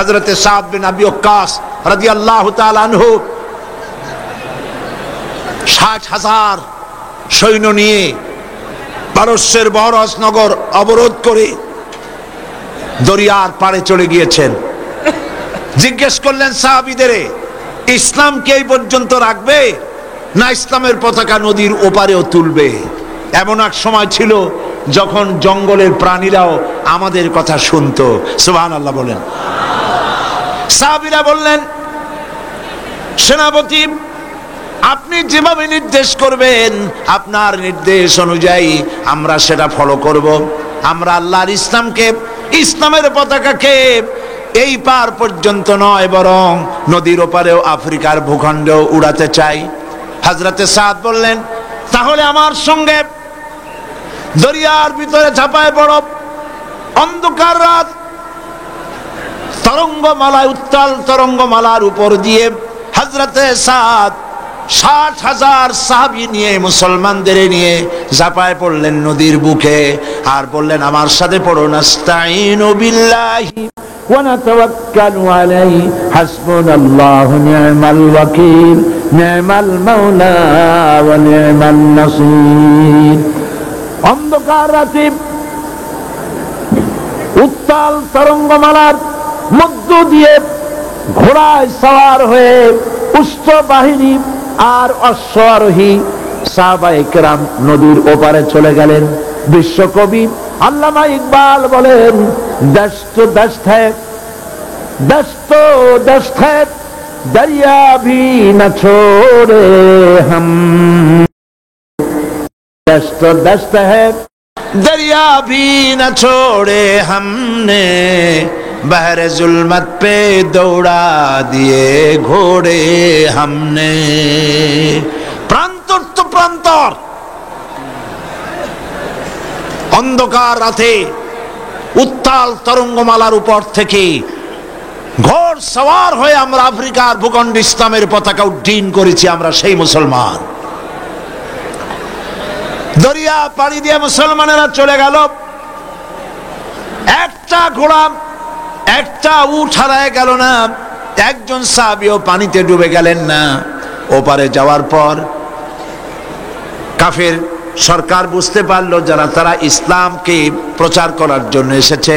হযরতে সাদ বিন আবি ওয়াক্কাস রাদিয়াল্লাহু তাআলা আনহু ৬০,০০০ সৈন্য নিয়ে পারস্যের বহরস নগর অবরোধ করে দরিয়ার পাড়ে চলে গিয়েছেন। জিজ্ঞেস করলেন সাহাবীদের, ইসলাম কি এই পর্যন্ত রাখবে না ইসলামের পতাকা নদীর ওপারেও তুলবে? এমন এক সময় ছিল যখন জঙ্গলের প্রাণীরাও আমাদের কথা শুনতো। সুবহানাল্লাহ বলেন। সাহাবীরা বললেন, সেনাপতি আপনি যেভাবে নির্দেশ করবেন আপনার নির্দেশ অনুযায়ী আমরা সেটা ফলো করব। আমরা আল্লাহর ইসলামকে, ইসলামের পতাকাকে এই পার পর্যন্ত নয় বরং নদীর ওপারেও আফ্রিকার ভূখণ্ডেও উড়াতে চাই। হযরতে সাদ বললেন, তাহলে আমার সঙ্গে দরিয়ার ভিতরে ঝাঁপায় পড়ো। অন্ধকার রাত, তরঙ্গমালায়, উত্তাল তরঙ্গমালার উপর দিয়ে হযরতে সাদ ৬০,০০০ সাহাবী নিয়ে, মুসলমানদের নিয়ে ঝাঁপায় পড়লেন নদীর বুকে আর বললেন, আমার সাথে পড়ো, নাস্তাঈনু বিল্লাহি ওয়া নাতাওয়াক্কালু আলাইহি হাসবুনাল্লাহু নি'মাল ওয়াকিল নি'মাল মাওলা ওয়া নি'মান নাসীর। অন্ধকার রাতে উত্তাল তরঙ্গমালার মধ্য দিয়ে ঘোড়ায় সওয়ার হয়ে উষ্ট্র বাহিনী আর অশ্বারোহী সাহাবায়ে কেরাম নদীর ওপারে চলে গেলেন। বিশ্বকবি আল্লামা ইকবাল বলেন, দশত দশত হ্যায় দরিয়া ভি না ছোড়ে হাম, দশত দশত হ্যায় दरिया भी न छोड़े हमने, बहरे जुल्मत पे दौड़ा दिए घोड़े हमने। প্রান্তর তো প্রান্তর, অন্ধকার রাতে উত্তাল তরঙ্গমালার উপর থেকে ঘোড় সওয়ার হয়ে আমরা আফ্রিকার ভূখণ্ডে ইসলামের পতাকা উড্ডীন করেছি। আমরা সেই মুসলমান। দরিয়া পাড়ি দিয়ে মুসলমানেরা চলে গেল। একটা ঘোড়া, একটা উট হারায় গেল না, একজন সাহাবীও পানিতে ডুবে গেলেন না। ওপারে যাওয়ার পর কাফের সরকার বুঝতে পারলো যারা তারা ইসলামকে প্রচার করার জন্য এসেছে,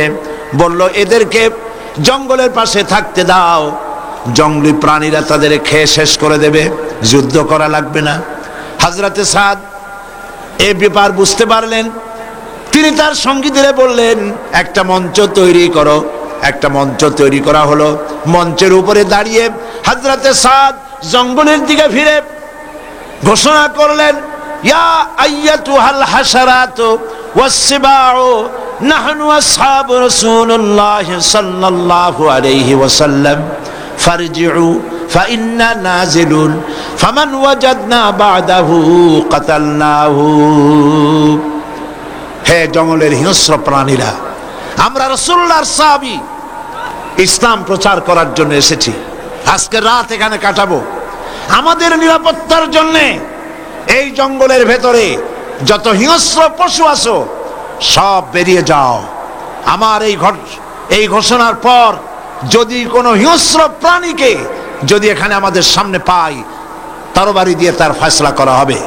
বলল এদেরকে জঙ্গলের পাশে থাকতে দাও, জঙ্গলি প্রাণীরা তাদের খেয়ে শেষ করে দেবে, যুদ্ধ করা লাগবে না। হযরতে সাদ এই ব্যাপার বুঝতে পারলেন। তিনি তার সঙ্গীদের বললেন, একটা মঞ্চ তৈরি করো। একটা মঞ্চ তৈরি করা হলো। মঞ্চের উপরে দাঁড়িয়ে হযরতে সাদ জঙ্গলের দিকে ফিরে ঘোষণা করলেন, ইয়া আইয়াতুহাল হাশারাতু ওয়াসসিবাউ নাহনু আসহাবু রাসূলুল্লাহ সাল্লাল্লাহু আলাইহি ওয়াসাল্লাম ফারজিউ ফাইন্না নাজিলুন ফামান ওয়াজাদনা বা'দাহু কাতালনাহু। হে জঙ্গলের হিংস্র প্রাণীরা, আমরা রাসূলুল্লাহর সাহাবী, ইসলাম প্রচার করার জন্য এসেছি। আজকে রাত এখানে কাটাবো। আমাদের নিরাপত্তার জন্য এই জঙ্গলের ভেতরে যত হিংস্র পশু আছো সব বেরিয়ে যাও। আমার এই ঘোষণার পর যদি কোনো হিংস্র প্রাণীকে যদি এখানে আমাদের সামনে পাই, তরবারি দিয়ে তার ফয়সালা করা হবে।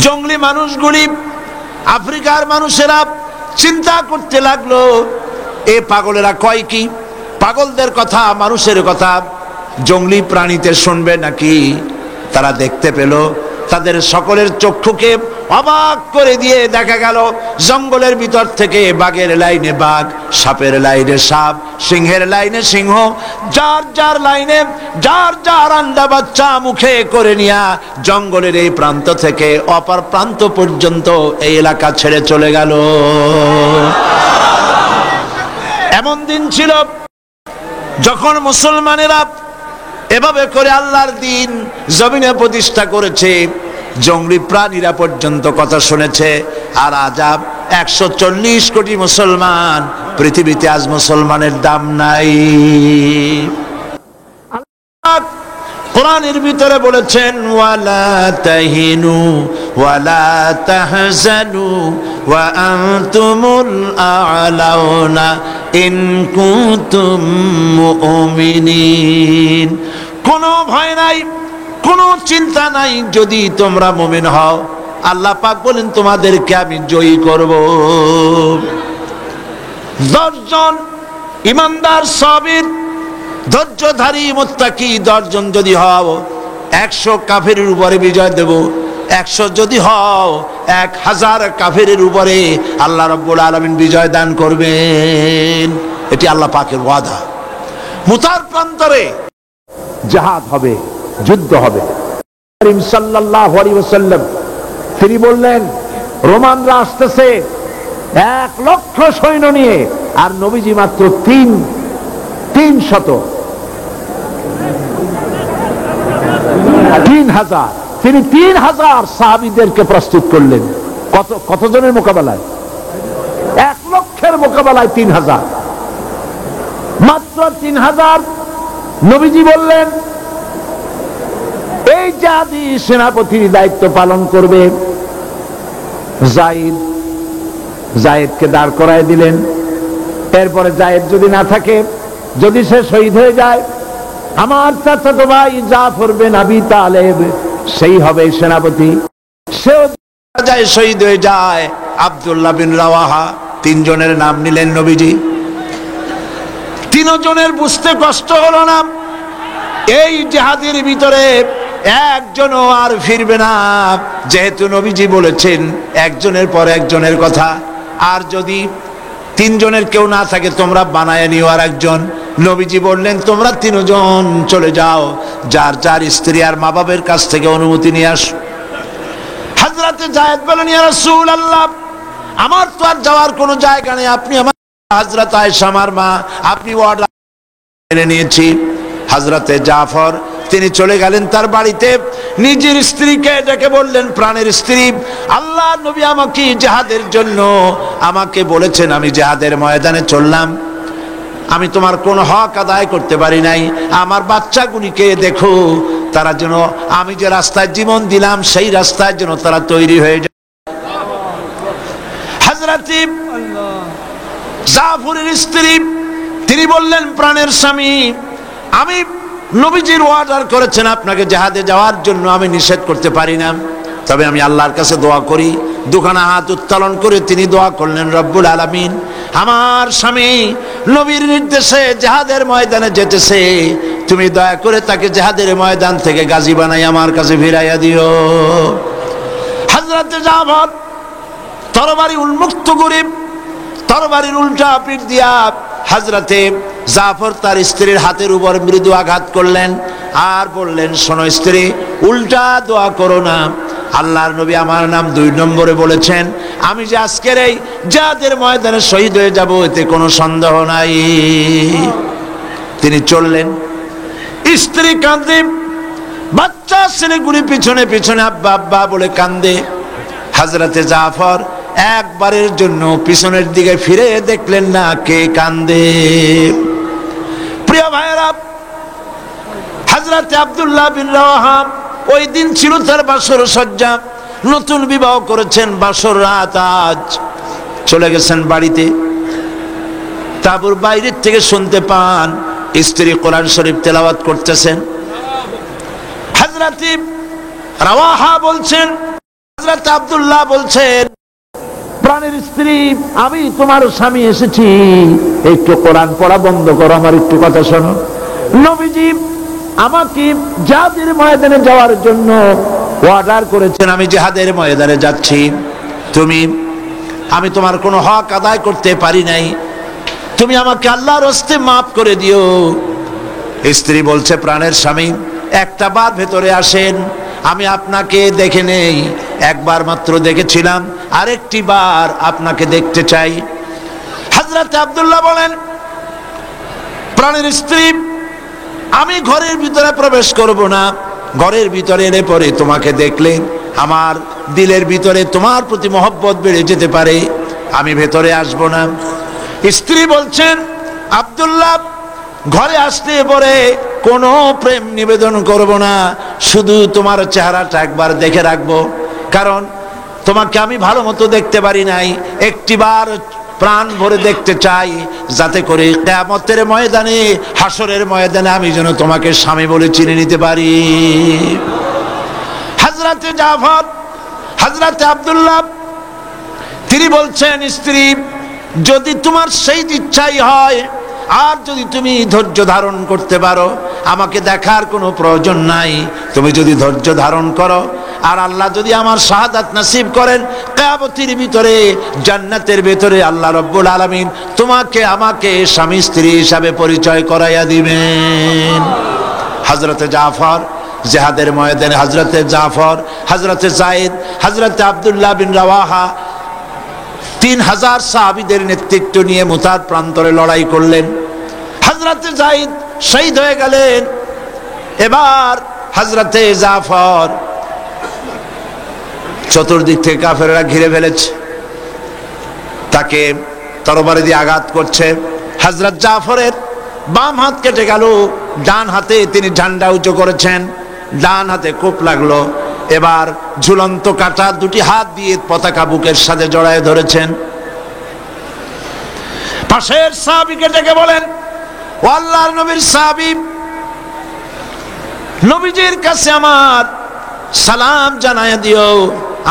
জঙ্গলি মানুষগুলি, আফ্রিকার মানুষেরা চিন্তা করতে লাগলো, এ পাগলেরা কয় কি? পাগলদের কথা, মানুষের কথা জঙ্গলি প্রাণীতে শুনবে নাকি? তারা দেখতে পেল, তাদের সকলের চক্ষুকে অবাক করে দিয়ে দেখা গেল জঙ্গলের ভিতর থেকে বাঘের লাইনে বাঘ, সাপের লাইনে সাপ, সিংহের লাইনে সিংহ, যার যার লাইনে যার যার আন্ডা বাচ্চা মুখে করে নিয়া জঙ্গলের এই প্রান্ত থেকে অপর প্রান্ত পর্যন্ত এই এলাকা ছেড়ে চলে গেল। এমন দিন ছিল যখন মুসলমানেরা এভাবে করে আল্লাহর দিন জমিনে প্রতিষ্ঠা করেছে, জঙ্গলি প্রাণীরা পর্যন্ত কথা শুনেছে। আর আজাব 140 কোটি মুসলমান পৃথিবীতে, আজ মুসলমানের দাম নাই। আল্লাহ কোরআনের ভিতরে বলেছেন, ওয়ালা তাহিনু ওয়ালা তাহজানু ওয়া আনতুমুল আ'লাউনা ইন কুনতুম মুমিনিন। কোনো ভয় নাই, কোনো চিন্তা নাই যদি তোমরা মুমিন হও। আল্লাহ পাক বলেন তোমাদেরকে আমি জয়ী করব। 10 জন ইমানদার সাবির ধৈর্যধারী মুত্তাকি 10 জন যদি হও 100 কাফেরের উপরে বিজয় দেব। 100 যদি হও 1000 কাফেরের উপরে আল্লাহ রাব্বুল আলামিন বিজয় দান করবেন। এটি আল্লাহ পাকের ওয়াদা। মুতার প্রান্তরে জিহাদ হবে, যুদ্ধ হবে। করিম সাল্লাল্লাহু আলাইহি ওয়াসাল্লাম তিনি বললেন রোমানরা আসতেছে 1 লক্ষ সৈন্য নিয়ে, আর নবীজি মাত্র 300 3000। তিনি 3000 সাহাবীদেরকে প্রস্তুত করলেন। কতজনের মোকাবেলায়? 1 লক্ষের মোকাবেলায় 3000। মাত্র 3000। নবীজি বললেন এই জাতি সেনাপতির দায়িত্ব পালন করবে জায়েদকে দাঁড় করায় দিলেন। এরপরে জায়েদ যদি না থাকে, যদি সে শহীদ হয়ে যায়, আমার চাচাতো ভাই জাফর বিন আবি তালেব সেই হবে সেনাপতি। সেও যায়, শহীদ হয়ে যায়। আব্দুল্লাহ বিন রাওয়াহা। 3 জনের নাম নিলেন নবীজি। 3 জনের বুঝতে কষ্ট হলো না এই জিহাদের ভিতরে একজনও আর ফিরবে না, যেহেতু নবীজি বলেছেন একজনের পর একজনের কথা। আর যদি 3 জনের কেউ না থাকে তোমরা বানায় নিও আর একজন। নবীজি বললেন তোমরা 3 জন চলে যাও, যার যার স্ত্রী আর মা বাবার কাছ থেকে অনুমতি নিয়ে আসো। হযরতে জায়েদ বলেন ইয়া রাসূলুল্লাহ, আমার তো আর যাওয়ার কোনো জায়গা নেই, আপনি আমার হযরত আয়েশা আমার মা, আপনি অর্ডার মেনে নিয়েছি। হযরতে জাফর তিনি চলে গেলেন তার বাড়িতে, নিজের স্ত্রীকে ডেকে বললেন প্রাণের স্ত্রী, আল্লাহ নবী আমাকে জিহাদের জন্য আমাকে বলেছেন, আমি জিহাদের ময়দানে চললাম, আমি তোমার কোন হক আদায় করতে পারি নাই। আমার বাচ্চাগুলিকে দেখো, তারা যেন আমি যে রাস্তায় জীবন দিলাম সেই রাস্তায় যেন তারা তৈরি হয়ে যায়। হযরত জাফরের স্ত্রী তিনি বললেন প্রাণের স্বামী, আমি নবীজির অর্ডার করেছেন আপনাকে জিহাদে যাওয়ার জন্য, আমি নিষেধ করতে পারি না, তবে আমি আল্লাহর কাছে দোয়া করি। দুখানা হাত উত্তোলন করে তিনি দোয়া করলেন, রব্বুল আলামিন আমার স্বামী নবীর নির্দেশে জিহাদের ময়দানে যেতেছে, তুমি দয়া করে তাকে জিহাদের ময়দান থেকে গাজী বানাই আমার কাছে ফিরাইয়া দিও। হযরত জাফর তরবারি উন্মুক্ত করে তরবারির উল্টা পিঠ দিয়া হযরতে জাফর তার স্ত্রীর হাতের উপর মৃদু আঘাত করলেন আর বললেন, শোনো স্ত্রী, উল্টা দোয়া করো না, আল্লাহর নবী আমার নাম 2 নম্বরে বলেছেন, আমি যে আজকের এই জিহাদের ময়দানে শহীদ হয়ে যাব এতে কোনো সন্দেহ নাই। তিনি চললেন, স্ত্রী কাঁদে, বাচ্চা ছেলেগুলি পিছনে পিছনে আব্বা আব্বা বলে কান্দে। হযরতে জাফর একবারের জন্য পিছনের দিকে ফিরে দেখলেন না কে কান্দে। প্রিয় ভাইয়েরা, হযরতে আব্দুল্লাহ বিন রাওয়াহা ওই দিন ছিল তার বাসর সজ্জা, নতুন বিবাহ করেছেন, বাসর রাত আজ চলে গেছেন বাড়িতে। তারপর বাইরের থেকে শুনতে পান স্ত্রী কোরআন শরীফ তেলাওয়াত করতেছেন। হযরতে রাওয়াহা বলছেন, হযরত আব্দুল্লাহ বলছেন, প্রাণের স্ত্রী, আমি তোমার স্বামী এসেছি, একটু কোরআন পড়া বন্ধ করো, আমার একটু কথা শোনো। নবীজি আমাকে জিহাদের ময়দানে যাওয়ার জন্য অর্ডার করেছেন, আমি জিহাদের ময়দানে যাচ্ছি, আমি তোমার কোনো হক আদায় করতে পারি নাই, তুমি আমাকে আল্লাহর হস্তে মাফ করে দিও। স্ত্রী বলছে, প্রাণের স্বামী, একটা বার ভেতরে আসেন, আমি আপনাকে দেখে নেই, একবার মাত্র দেখেছিলাম, আরেকটি বার আপনাকে দেখতে চাই। হযরত আব্দুল্লাহ বলেন, প্রাণের স্ত্রী, আমি ঘরের ভিতরে প্রবেশ করব না, ঘরের ভিতরে এলে পরে তোমাকে দেখলে আমার দিলের ভিতরে তোমার প্রতি মহব্বত বেড়ে যেতে পারে, আমি ভেতরে আসব না। স্ত্রী বলছেন, আব্দুল্লাহ, ঘরে আসতে পরে কোনো প্রেম নিবেদন করব না, শুধু তোমার চেহারাটা একবার দেখে রাখবো। কারণ তোমাকে আমি ভালো মতো দেখতে পারি নাই, একটিবার প্রাণ ভরে দেখতে চাই, যাতে করে কিয়ামতের ময়দানে, হাসরের ময়দানে আমি যেন তোমাকে স্বামী বলে চিনে নিতে পারি। হযরতে জাফর, হযরতে আব্দুল্লাহ তিনি বলছেন, স্ত্রী যদি তোমার সেই ইচ্ছাই হয়, আর যদি তুমি ধৈর্য ধারণ করতে পারো, আমাকে দেখার কোনো প্রয়োজন নাই। তুমি যদি ধৈর্য ধারণ করো, আর আল্লাহ যদি আমার শাহাদাত নসিব করেন, কিয়ামতের ভিতরে, জান্নাতের ভিতরে আল্লাহ রাব্বুল আলামিন তোমাকে আমাকে স্বামী স্ত্রী হিসাবে পরিচয় করাইয়া দিবেন। হযরতে জাফর জিহাদের ময়দানে, হযরতে জাফর, হযরতে যায়েদ, হযরতে আব্দুল্লাহ বিন রাওয়াহা 3000 সাহাবীদের নেতৃত্ব নিয়ে মুতার প্রান্তরে লড়াই করলেন। হযরতে যায়েদ শহীদ হয়ে গেলেন। এবার হযরতে জাফর, চতুর্দিক থেকে কাফেররা ঘিরে ফেলেছে, তাকে তরবারি দিয়ে আঘাত করছে। হযরত জাফরের বাম হাত কেটে গেল, ডান হাতে তিনি ঝান্ডা উঁচু করেছেন, ডান হাতে কোপ লাগলো। এবার ঝুলন্ত কাটা দুটি হাত দিয়ে পতাকা বুকের সাথে জড়ায় ধরেছেন। পাশের সাহাবীকে ডেকে বলেন, ও আল্লাহর নবীর সাহাবী, নবীজির কাছে আমার সালাম জানায় দিও।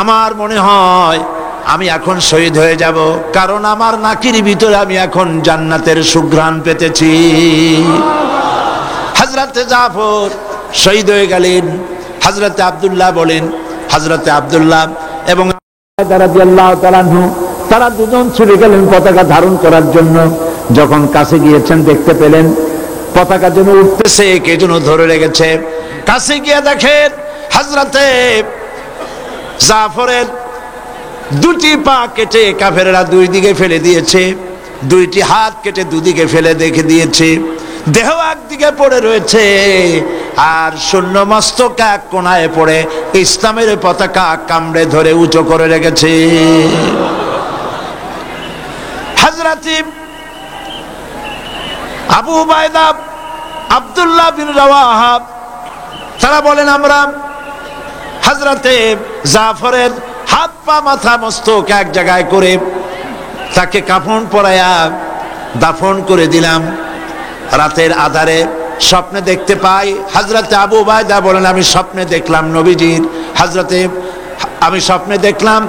আমার মনে হয় আমি এখন শহীদ হয়ে যাব, কারণ আমার নাকির ভিতরে আমি এখন জান্নাতের সুঘ্রাণ পেতেছি। হযরতে জাফর শহীদ হয়ে গেলেন। হযরতে আব্দুল্লাহ বলেন, হযরতে আব্দুল্লাহ এবং রাদিয়াল্লাহু তাআলা আনহু, তারা দুজন ছুটে গেলেন পতাকা ধারণ করার জন্য। যখন কাছে গিয়েছেন, দেখতে পেলেন পতাকা যেন উঠতেছে, কে যেন ধরে রেখেছে। কাছে গিয়ে দেখেন হযরতে জাফরের দুটি পা কেটে কাফেররা দুই দিকে ফেলে দিয়েছে, দুইটি হাত কেটে দুদিকে ফেলে দেখে দিয়েছে, দেহ একদিকে পড়ে রয়েছে, আর শূন্য মস্তক এক কোণায় পড়ে ইসলামের পতাকা কামড়ে ধরে উঁচু করে রেখেছে। হযরতে আবু উবাইদা, আব্দুল্লাহ বিন রাওয়াহা, তারা বলেন আমরা হযরতে জাফরের হাত পা মাথা মস্তক এক জায়গায় করে তাকে কাফন পরাইয়া দাফন করে দিলাম। রাতের আধারে স্বপ্নে দেখতে পাই, হযরতে আবু উবাইদা বলেন আমি স্বপ্নে দেখলাম নবীজির, আমি স্বপ্নে দেখলাম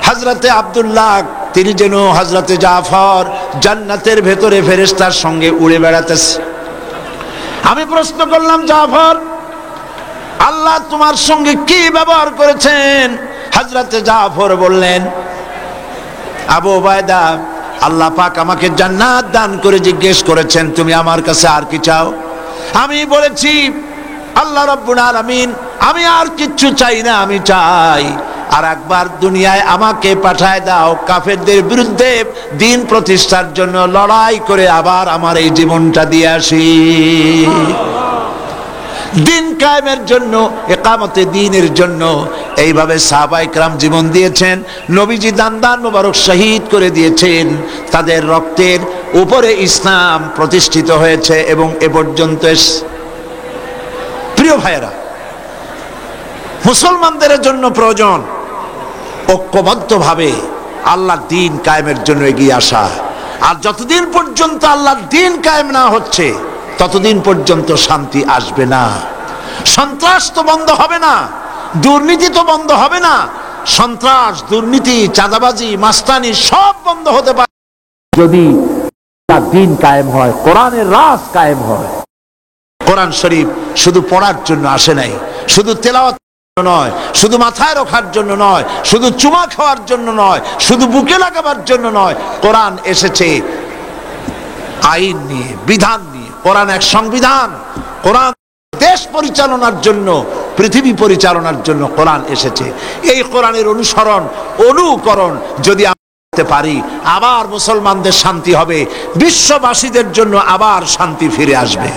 হযরতে আব্দুল্লাহ তিনি যেন হযরতে জাফর জান্নাতের ভেতরে ফেরেশতার সঙ্গে উড়ে বেড়াতেছে। আমি প্রশ্ন করলাম, জাফর, আল্লাহ তোমার সঙ্গে কি ব্যবহার করেছেন? হযরতে জাফর বললেন, আবু উবাইদা, আল্লাহ পাক আমাকে জান্নাত দান করে জিজ্ঞেস করেছেন তুমি আমার কাছে আর কি চাও? আমি বলেছি, আল্লাহ রাব্বুল আলামিন, আমি আর কিচ্ছু চাই না, আমি চাই আর একবার দুনিয়ায় আমাকে পাঠায় দাও, কাফেরদের বিরুদ্ধে দিন প্রতিষ্ঠার জন্য লড়াই করে আবার আমার এই জীবনটা দিয়ে আসি। দিন কায়েমের জন্য, ইকামতে দ্বীনের জন্য এইভাবে সাহাবায়ে কেরাম জীবন দিয়েছেন। নবীজি দান মোবারক শহীদ করে দিয়েছেন, তাদের রক্তের উপরে ইসলাম প্রতিষ্ঠিত হয়েছে এবং এ পর্যন্ত। প্রিয় ভাইয়েরা, মুসলমানদের জন্য প্রয়োজন ঐক্যবদ্ধভাবে আল্লাহর দ্বীন কায়েমের জন্য এগিয়ে আসা। আর যতদিন পর্যন্ত আল্লাহর দ্বীন কায়েম না হচ্ছে, ততদিন পর্যন্ত শান্তি আসবে না। সন্ত্রাস তো বন্ধ হবে না, দুর্নীতি তো বন্ধ হবে না। সন্ত্রাস, দুর্নীতি, চাঁদাবাজি, মাস্তানি সব বন্ধ হতে পারে যদি দ্বীন কায়েম হয়, কোরআনের রাজ কায়েম হয়। কোরআন শরীফ শুধু পড়ার জন্য আসে নাই, শুধু তেলাওয়াত নয়, শুধু মাথায় রাখার জন্য নয়, শুধু চুমা খাওয়ার জন্য নয়, শুধু বুকে লাগাবার জন্য নয়। কোরআন এসেছে আইন নিয়ে, বিধান নিয়ে। কোরআন এক সংবিধান। কোরআন দেশ পরিচালনার জন্য, পৃথিবী পরিচালনার জন্য কোরআন এসেছে। এই কোরআনের অনুসরণ, অনুকরণ যদি আমরা করতে পারি, আবার মুসলমানদের শান্তি হবে, বিশ্ববাসীদের জন্য আবার শান্তি ফিরে আসবে।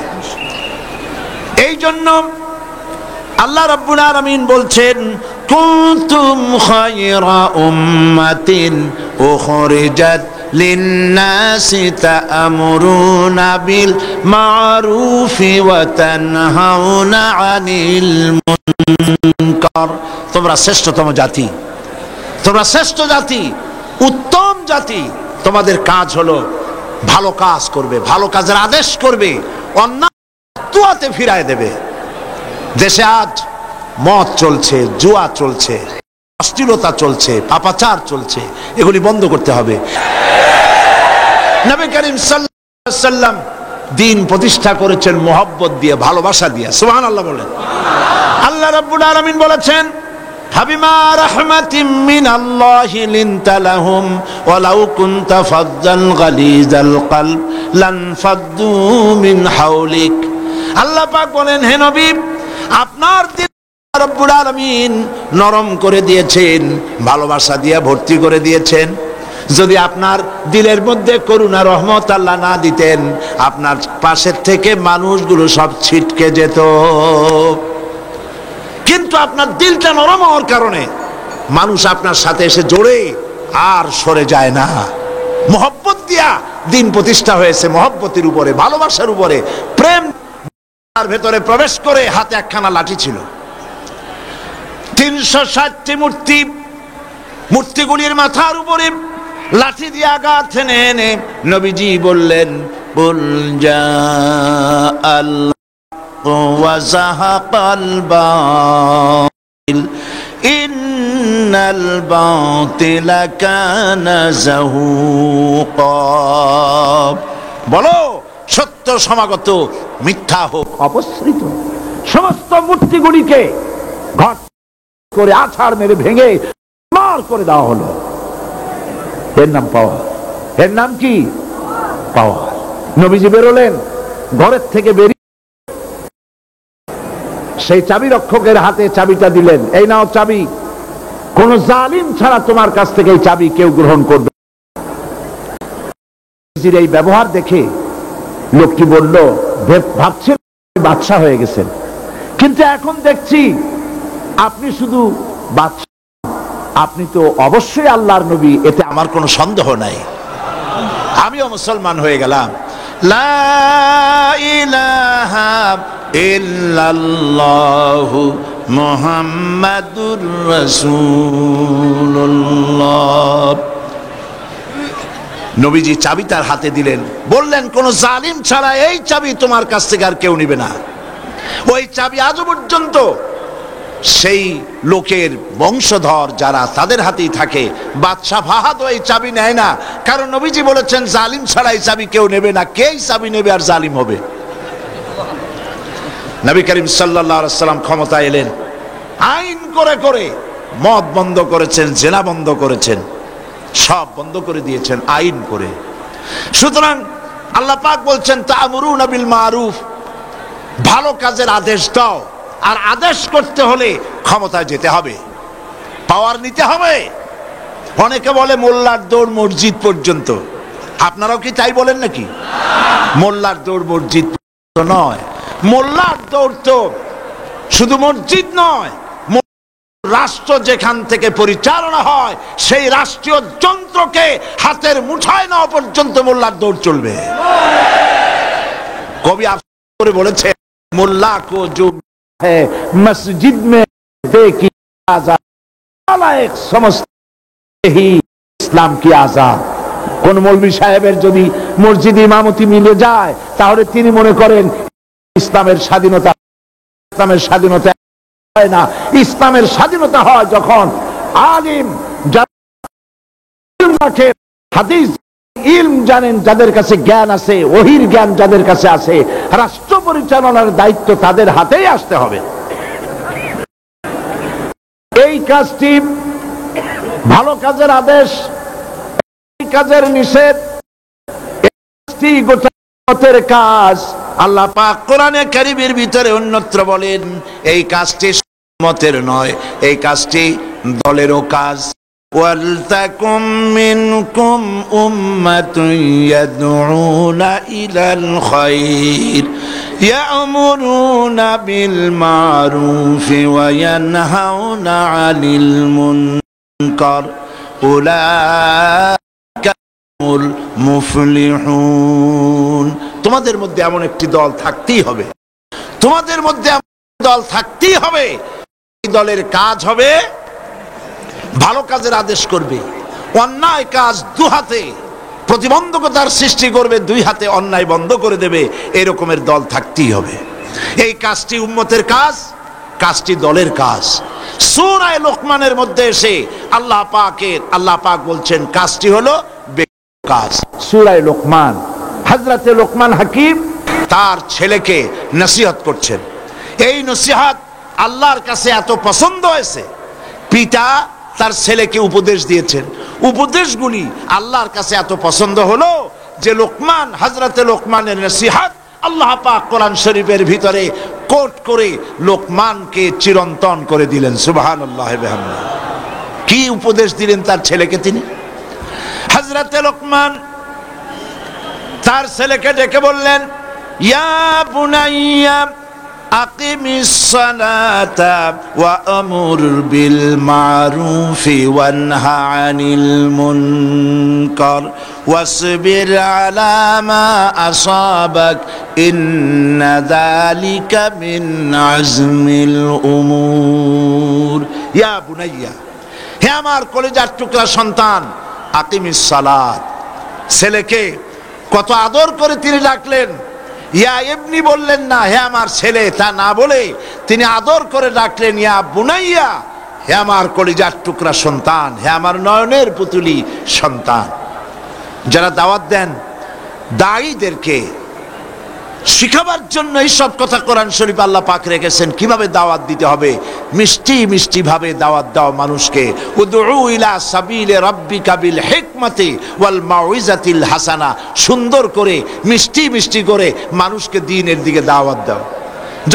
এই জন্য আল্লাহ রাব্বুল আলামিন বলছেন, কুনতুম খায়রা উম্মাতিন উখরিজাত লিন-নাসি তা'মুরুনা বিল মা'রুফি ওয়া তানহাউনা 'আনিল মুনকার। তোমরা শ্রেষ্ঠতম জাতি, তোমরা শ্রেষ্ঠ জাতি, উত্তম জাতি। তোমাদের কাজ হলো ভালো কাজ করবে, ভালো কাজের আদেশ করবে, অন্যায় তুয়াতে ফিরায় দেবে। দেশে আজ মদ চলছে, জুয়া চলছে, অশ্লীলতা চলছে, পাপাচার চলছে, এগুলি বন্ধ করতে হবে। নবী করিম সাল্লাল্লাহু আলাইহি ওয়াসাল্লাম দিন প্রতিষ্ঠা করেছেন মোহব্বত দিয়ে, ভালোবাসা দিয়ে। সুবহানাল্লাহ বলেন। আল্লাহ রাব্বুল আলামিন বলেছেন, ফাবিমা রাহমাতিম মিনাল্লাহি লিনতা লাহুম ওয়ালাউ কুনতা ফাজ্জান গালিজাল কলব লানফাদ্দু মিন হাওলিক। আল্লাহ পাক বলেন, হে নবী, আপনার দিল রব্বুল আলামিন নরম করে দিয়েছেন, ভালোবাসা দিয়ে ভর্তি করে দিয়েছেন। যদি আপনার দিলের মধ্যে করুণা রহমত আল্লাহ না দিতেন, আপনার পাশের থেকে মানুষগুলো সব ছিটকে যেত। কিন্তু আপনার দিলটা নরম হওয়ার কারণে মানুষ আপনার সাথে এসে জোড়ে আর সরে যায় না। মোহব্বত দিয়া দিন প্রতিষ্ঠা হয়েছে, মোহব্বতের উপরে, ভালোবাসার উপরে। প্রেম তার ভেতরে প্রবেশ করে হাতে একখানা লাঠি ছিল, 360টি মূর্তি, মূর্তিগুলির মাথার উপরে লাঠি দিয়ে আঘাত এনে এনে নবীজি বললেন, কুল জা আল্লাহু ওয়া যাহাকাল বাতিল ইন্নাল বাতিলা কানা যাহুকা। বলো, সত্য সমাগত, মিথ্যা হোক অপসৃত। সমস্ত মূর্তিগুলিকে ঘট করে আছাড় মেরে ভেঙে মার করে দেওয়া হলো। এর নাম পাওয়ার। এর নাম কি? পাওয়ার। নবীজি বেরোলেন, ঘরের থেকে বেরিয়ে সেই চাবি রক্ষকের হাতে চাবিটা দিলেন, এই নাও চাবি, কোন জালিম ছাড়া তোমার কাছ থেকে এই চাবি কেউ গ্রহণ করবে। এই ব্যবহার দেখে লোকটি বলল, ভাবছেন বাদশা হয়ে গেছেন, কিন্তু এখন দেখছি আপনি শুধু বাদশা, আপনি তো অবশ্যই আল্লাহর নবী, এতে আমার কোনো সন্দেহ নাই। আমিও মুসলমান হয়ে গেলাম। লা ইলাহা ইল্লাল্লাহু মুহাম্মাদুর রাসূলুল্লাহ। নবীজি চাবি তার হাতে দিলেন, বললেন, কোন জালিম ছাড়া এই চাবি তোমার কাছ থেকে আর কেউ নিবে না। ওই চাবি আজও পর্যন্ত সেই লোকের বংশধর যারা, তাদের হাতেই থাকে। বাদশা ফাহাদ এই চাবি নেয় না, কারণ নবীজি বলেছেন জালিম ছাড়া এই চাবি কেউ নেবে না। কে এই চাবি নেবে আর জালিম হবে? নবী করিম সাল্লাল্লাহু আলাইহি ওয়াসাল্লাম ক্ষমতা এলেন, আইন করে করে মদ বন্ধ করেছেন, জেনা বন্ধ করেছেন, সব বন্ধ করে দিয়েছেন আইন করে। সুতরাং আল্লাহ পাক বলছেন, তা'মুরুনা বিল মারুফ, ভালো কাজের আদেশ দাও। আর আদেশ করতে হলে ক্ষমতায় যেতে হবে, পাওয়ার নিতে হবে। অনেকে বলে মোল্লার দৌড় মসজিদ পর্যন্ত। আপনারাও কি তাই বলেন নাকি? মোল্লার দৌড় মসজিদ নয়, মোল্লার দৌড় তো শুধু মসজিদ নয়, রাষ্ট্র যেখান থেকে পরিচালনা হয় সেই রাষ্ট্রীয় যন্ত্রকে হাতের মুঠায় নেওয়া পর্যন্ত মোল্লার দৌড় চলবে। কবি আফসোস করে বলেছে, মোল্লা কো জো है मस्जिद में देखी आजाद एक समझते ही इस्लाम की आजाद। কোন মৌলভী সাহেবের যদি মসজিদ ইমামতি মিলে যায়, তাহলে তিনি মনে করেন ইসলামের স্বাধীনতা। ইসলামের স্বাধীনতা হয় না, ইসলামের স্বাধীনতা হয় যখন আলিম যারা হাদিস ইলম জানেন, যাদের কাছে জ্ঞান আছে, ওহির জ্ঞান যাদের কাছে আছে, রাষ্ট্র পরিচালনার দায়িত্ব তাদের হাতেই আসতে হবে। এই কাজটি ভালো কাজের আদেশ, এই কাজের নিষেধ, এই গোটার কাজ। আল্লাহ পাক কোরআনে কারীমের ভিতরে অন্যত্র বলেন, এই কাজটি মতের নয়, এই কাজটি দলেরও কাজ। وَلْتَكُنْ مِنْكُمْ أُمَّةٌ يَدْعُونَ إِلَى الْخَيْرِ يَأْمُرُونَ بِالْمَعْرُوفِ وَيَنْهَوْنَ عَنِ الْمُنكَرِ أُولَئِكَ هُمُ الْمُفْلِحُونَ। তোমাদের মধ্যে এমন একটি দল থাকতেই হবে, তোমাদের মধ্যে এমন দল থাকতেই হবে দলের কাজ হবে ভালো কাজের আদেশ করবে, অন্যায় কাজ দু হাতে প্রতিবন্ধকতার সৃষ্টি করবে, দুই হাতে অন্যায় বন্ধ করে দেবে, এরকমের দল থাকতেই হবে। এই কাজটি উম্মতের কাজ, কাজটি দলের কাজ। সূরা লোকমানের মধ্যে এসে আল্লাহ পাক বলছেন কাজটি হলো কাজ। সূরা লোকমান, হযরতে লোকমান হাকিম তার ছেলেকে নসিহত করছেন। এই নসিহত আল্লাহর কাছে এত পছন্দ হয়েছে, পিতা তার ছেলেকে উপদেশ দিয়েছেন, উপদেশগুলি আল্লাহর কাছে এত পছন্দ হলো যে লোকমান, হযরতে লোকমানের নসিহত আল্লাহ পাক কোরআন শরীফের ভিতরে কোট করে লোকমানকে চিরন্তন করে দিলেন। সুবহানাল্লাহ বিহামদিহি। কি উপদেশ দিলেন তার ছেলেকে? তিনি হযরতে লোকমান তার ছেলেকে ডেকে বললেন, ইয়া বুনাইয়া আকিমিস সালাতা ওয়া আমুর বিল মারুফি ওয়ানহা আনিল মুনকার ওয়াসবির আলা মা আসাবাক ইন্না যালিকা মিন আজমিল উমুর। ইয়া বুনাইয়া, হে আমার কলিজার টুকরা সন্তান, আকিমিস সালাত। ছেলেকে কত আদর করে তিনি ডাকলেন। ইয়া ইবনি বললেন না, হে আমার ছেলে, তা না বলে তিনি আদর করে ডাকলেন ইয়া বুনাইয়া, হে আমার কলিজার টুকরা সন্তান, হে আমার নয়নের পুতুলি সন্তান। যারা দাওয়াত দেন, দায়ীদেরকে শিখাবার জন্য এইসব কথা কোরআন শরীফ আল্লাহ পাক রেখেছেন, কিভাবে দাওয়াত দিতে হবে। মিষ্টি মিষ্টি ভাবে দাওয়াত দাও মানুষকে। উদউ ইলা সাবিলি রাব্বিকা বিল হিকমাতি ওয়াল মাউইজাতিল হাসানা, সুন্দর করে মিষ্টি মিষ্টি করে মানুষকে দ্বীনের দিকে দাওয়াত দাও।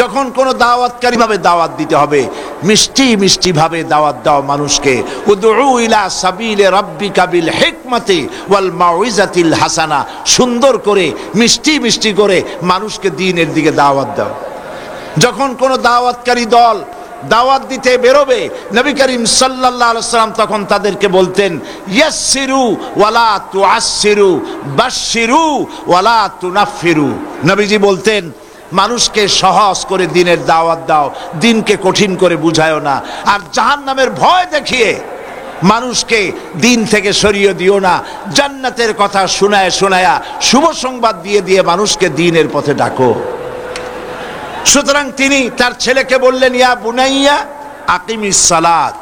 যখন কোনো দাওয়াতকারী ভাবে দাওয়াত দিতে হবে, মিষ্টি মিষ্টি ভাবে দাওয়াত দাও মানুষকে। উদউ ইলা সাবিলি রাব্বিকা বিল হিকমাতি ওয়াল মাউইজাতিল হাসানা, সুন্দর করে মিষ্টি মিষ্টি করে মানুষকে দ্বীনের দিকে দাওয়াত দাও। যখন কোনো দাওয়াতকারী দল দাওয়াত দিতে বেরোবে, নবী করিম সাল্লাল্লাহু আলাইহি ওয়াসাল্লাম তখন তাদেরকে বলতেন, ইয়াসসিরু ওয়ালা তুআসসিরু বাশশিরু ওয়ালা তুনাফফিরু। নবীজি বলতেন, মানুষকে সহজ করে দ্বীনের দাওয়াত দাও, দ্বীনকে কঠিন করে বুঝায়ও না। আর জাহান্নামের ভয় দেখিয়ে মানুষকে দ্বীন থেকে সরিয়ে দিও না। জান্নাতের কথা শোনায় শোনায়া শুভ সংবাদ দিয়ে দিয়ে মানুষকে দ্বীনের পথে ডাকো। সুতরাং তিনি তার ছেলেকে বললেন, ইয়া বুনাইয়া আকিমিস সালাত,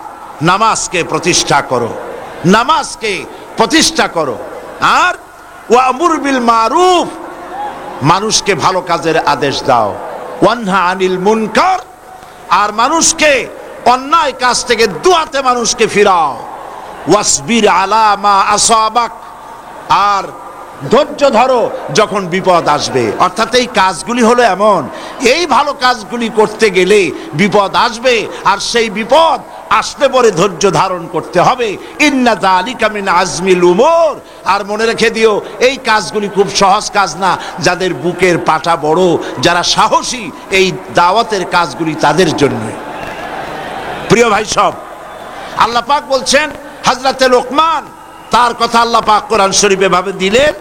নামাজকে প্রতিষ্ঠা করো, নামাজকে প্রতিষ্ঠা করো। আর ওয়া আমুর বিল মারুফ, মানুষকে ভালো কাজের আদেশ দাও। ওয়ানহা আনিল মুনকার, আর মানুষকে অন্যায় কাজ থেকে দুহাতে মানুষকে ফিরাও। ওয়াসবির আলা মা আসাবাক, আর ধৈর্য ধরো যখন বিপদ আসবে। অর্থাৎ এই কাজগুলি হলো এমন, এই ভালো কাজগুলি করতে গেলে বিপদ আসবে, আর সেই বিপদ আসলে পরে ধৈর্য ধারণ করতে হবে। ইন্না যালিকা মিন আজমিল উমুর, আর মনে রেখে দিও এই কাজগুলি খুব সহজ কাজ না। যাদের বুকের পাটা বড়, যারা সাহসী, এই দাওয়াতের কাজগুলি তাদের জন্য। প্রিয় ভাই সব, আল্লাহ পাক বলছেন হযরতে লোকমান, তার কথা আল্লাহ পাক কোরআন শরীফে ভাবে দিলেন,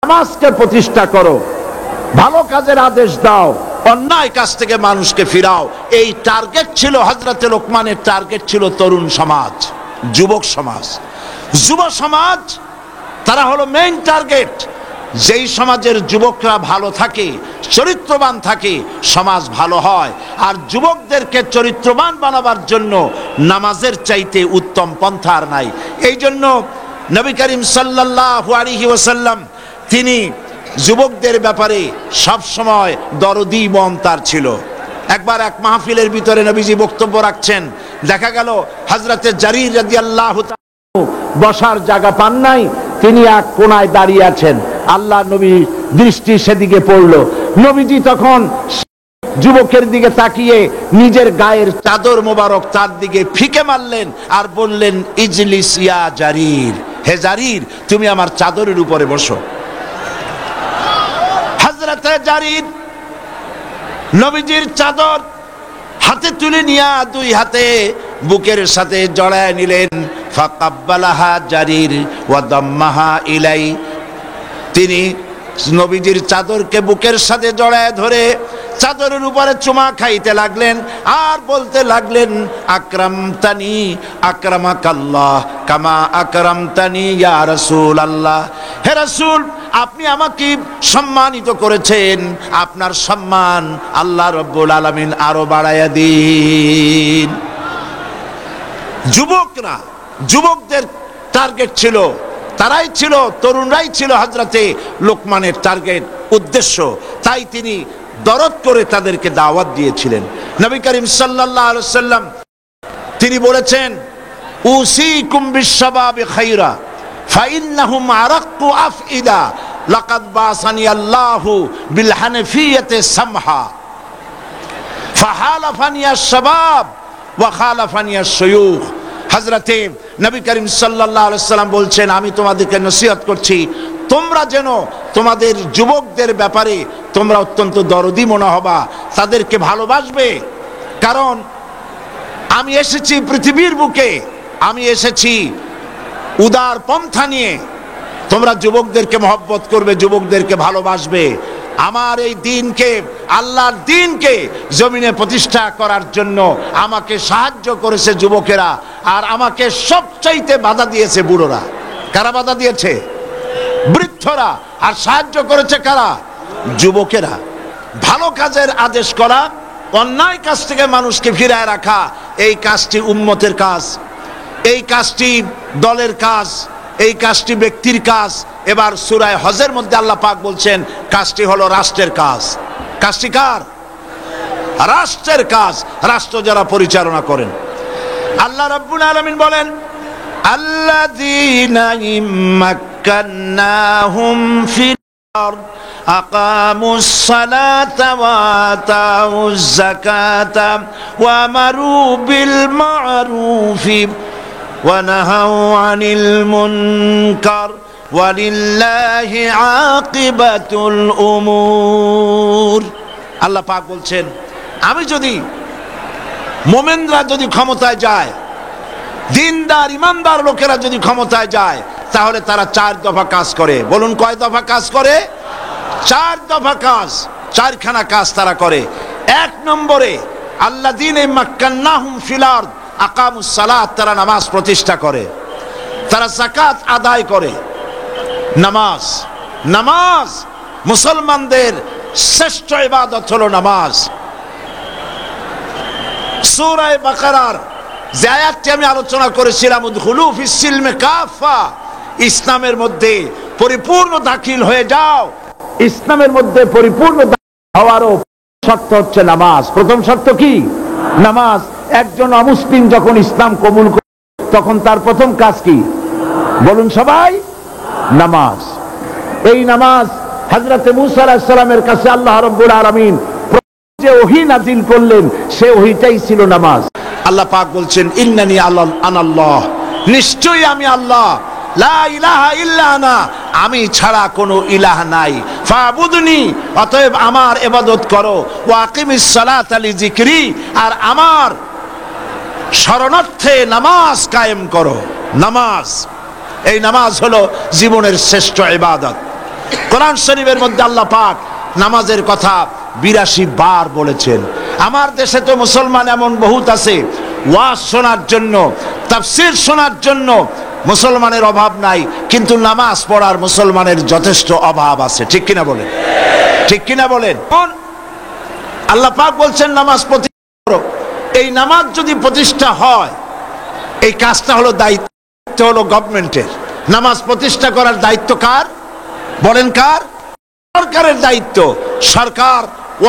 নামাজকে প্রতিষ্ঠা করো, ভালো কাজের আদেশ দাও, অন্যায় কাজ থেকে মানুষকে ফিরাও। এই টার্গেট ছিল হযরতে লোকমানের, টার্গেট ছিল তরুণ সমাজ, যুবক সমাজ। যুব সমাজ তারা হলো মেইন টার্গেট। যেই সমাজের যুবকরা ভালো থাকে, চরিত্রবান থাকে, সমাজ ভালো হয়। আর যুবকদেরকে চরিত্রবান বানাবার জন্য নামাজের চাইতে উত্তম পন্থা আর নাই। এই জন্য নবী করিম সাল্লাল্লাহু আলাইহি ওয়াসাল্লাম তিনি যুবকদের ব্যাপারে সব সময় দরদি মন তার ছিল। একবার এক মাহফিলের ভিতরে নবীজি বক্তব্য রাখছেন, দেখা গেল হযরতে জারীর রাদিয়াল্লাহু তাআলা বসার জায়গা পান নাই, তিনি এক কোণায় দাঁড়িয়ে আছেন। আল্লাহ নবী দৃষ্টি সেদিকে পড়ল। নবীজি তখন যুবকের দিকে তাকিয়ে নিজের গায়ের চাদর মোবারক তার দিকে ফিকে মারলেন আর বললেন, ইজলিস ইয়া জারীর, হে জারীর তুমি আমার চাদরের উপরে বসো। হযরতে জারীর নবীজির চাদর হাতে তুলে নিয়া দুই হাতে বুকের সাথে জড়ায় নিলেন। ফাকাব্বালাহা জারীর ওয়া দাম্মাহা ইলাই, তিনি নবীজির চাদরকে বুকের সাথে জড়ায় ধরে চাদরের উপরে চুমা খাইতে লাগলেন আর বলতে লাগলেন, আকরামতানি আকরামাকাল্লাহ কামা আকরামতানি ইয়া রাসূলুল্লাহ। হে রাসূল, আপনি আমাকে সম্মানিত করেছেন, আপনার সম্মান আল্লাহ রাব্বুল আলামিন আরো বাড়ায়া দিন। যুবকরা, যুবকদের টার্গেট ছিল, তারাই ছিল, তরুণরাই ছিল হযরতে লোকমানের টার্গেট, উদ্দেশ্য। তাই তিনি দরদ করে তাদেরকে দাওয়াত দিয়েছিলেন। নবী করিম সাল্লাল্লাহু আলাইহি ওয়াসাল্লাম তিনি বলেছেন, উসিকুম বিশ-শাবাবি খায়রা ফাইন্নাহুম আরাক্কু আফইদা লাকাদ বাসানি আল্লাহু বিল হানাফিয়্যাতি সামহা ফাহালাফানি আশ-শাবাব ওয়া খালাফানি আশ-শুয়ুখ। হযরতে নবী করিম সাল্লাল্লাহু আলাইহি ওয়াসাল্লাম বলছেন, আমি তোমাদেরকে নসিহত করছি, তোমরা যেন তোমাদের যুবকদের ব্যাপারে তোমরা অত্যন্ত দরদি মনে হবা, তাদেরকে ভালোবাসবে। কারণ আমি এসেছি পৃথিবীর বুকে, আমি এসেছি উদার পন্থা নিয়ে। তোমরা যুবকদেরকে মহব্বত করবে, যুবকদেরকে ভালোবাসবে। আমার এই দ্বীনকে, আল্লাহর দ্বীনকে জমিনে প্রতিষ্ঠা করার জন্য আমাকে সাহায্য করেছে যুবকেরা, আর আমাকে সবচাইতে বাধা দিয়েছে বুড়োরা। কারা বাধা দিয়েছে? বৃদ্ধরা। আর সাহায্য করেছে কারা? যুবকেরা। ভালো কাজের আদেশ করা, অন্যায় কাজ থেকে মানুষকে ফিরায় রাখা, এই কাজটি উম্মতের কাজ, এই কাজটি দলের কাজ, এই কাজটি ব্যক্তির কাজ। এবার সূরা হজের মধ্যে আল্লাহ পাক বলছেন, কাজটি হলো রাষ্ট্রের কাজ। কাজটি কার? রাষ্ট্রের কাজ, রাষ্ট্র যারা পরিচালনা করেন। আল্লাহ রাব্বুল আলামিন বলেন, আল্লাযীনা ইম্মাক্কান্নাহুম ফিল আরদ আকামুস সালাতা ওয়া আতাউজ যাকাতা ওয়া আমারু বিল মা'রুফি ওয়া নাহাউ আনিল মুনকার ওয়ালিল্লাহি আকিবাতুল উমুর। আল্লাহ পাক বলছেন, আমি যদি, মোমেনরা যদি ক্ষমতায় যায়, দিনদার ইমানদার লোকেরা যদি ক্ষমতায় যায়, তাহলে তারা 4 দফা কাজ করে। বলুন, কয় দফা কাজ করে? 4 দফা কাজ, 4খানা কাজ তারা করে। 1 নম্বরে, আল্লাযীনা মাক্কান্নাহুম ফিল আরদ আকামুস সালাত, তারা নামাজ প্রতিষ্ঠা করে, তারা যাকাত আদায় করে। নামাজ, নামাজ মুসলমানদের শ্রেষ্ঠ ইবাদত হলো নামাজ। সূরা বাকারার যে আয়াতটি আমি আলোচনা করেছিলাম, উদখুলু ফিস সিলমি কাফা, ইসলামের মধ্যে পরিপূর্ণ দাখিল হয়ে যাও। ইসলামের মধ্যে পরিপূর্ণ হওয়ারও শর্ত হচ্ছে নামাজ। প্রথম শর্ত কি? নামাজ। একজন অমুসলিম যখন ইসলাম কবুল করে, তখন তার প্রথম কাজ কি? বলুন সবাই, নামাজ। এই নামাজ হযরত মুসা আলাইহিস সালামের কাছে আল্লাহ রাব্বুল আলামিন যে ওহী নাযিল করলেন, সে ওহীটাই ছিল নামাজ। আল্লাহ পাক বলছেন, ইন্নানি আনাল্লাহ, নিশ্চয়ই আমি আল্লাহ, লা ইলাহা ইল্লা আনা, আমি ছাড়া কোনো ইলাহ নাই, ফাবুদনি, অতএব আমার ইবাদত করো, ওয়া আকিমিস সালাতা লিযিকরি, আর আমার শরণার্থে নামাজ কায়েম করো। নামাজ, এই নামাজ হলো জীবনের শ্রেষ্ঠ ইবাদত। কোরআন শরীফের মধ্যে আল্লাহ পাক নামাজের কথা 82 বার বলেছেন। আমার দেশে তো মুসলমান এমন বহুত আছে, ওয়াজ শোনার জন্য, তাফসীর শোনার জন্য মুসলমানের অভাব নাই, কিন্তু নামাজ পড়ার মুসলমানের যথেষ্ট অভাব আছে। ঠিক কিনা বলেন? ঠিক কিনা বলেন? আল্লাহ পাক বলছেন নামাজ প্রতিষ্ঠা করো। এই নামাজ যদি প্রতিষ্ঠা হয়, এই কাজটা হলো দায়িত্ব হলো গভর্নমেন্টের। নামাজ প্রতিষ্ঠা করার দায়িত্ব কার? বলেন কার? সরকারের দায়িত্ব। সরকার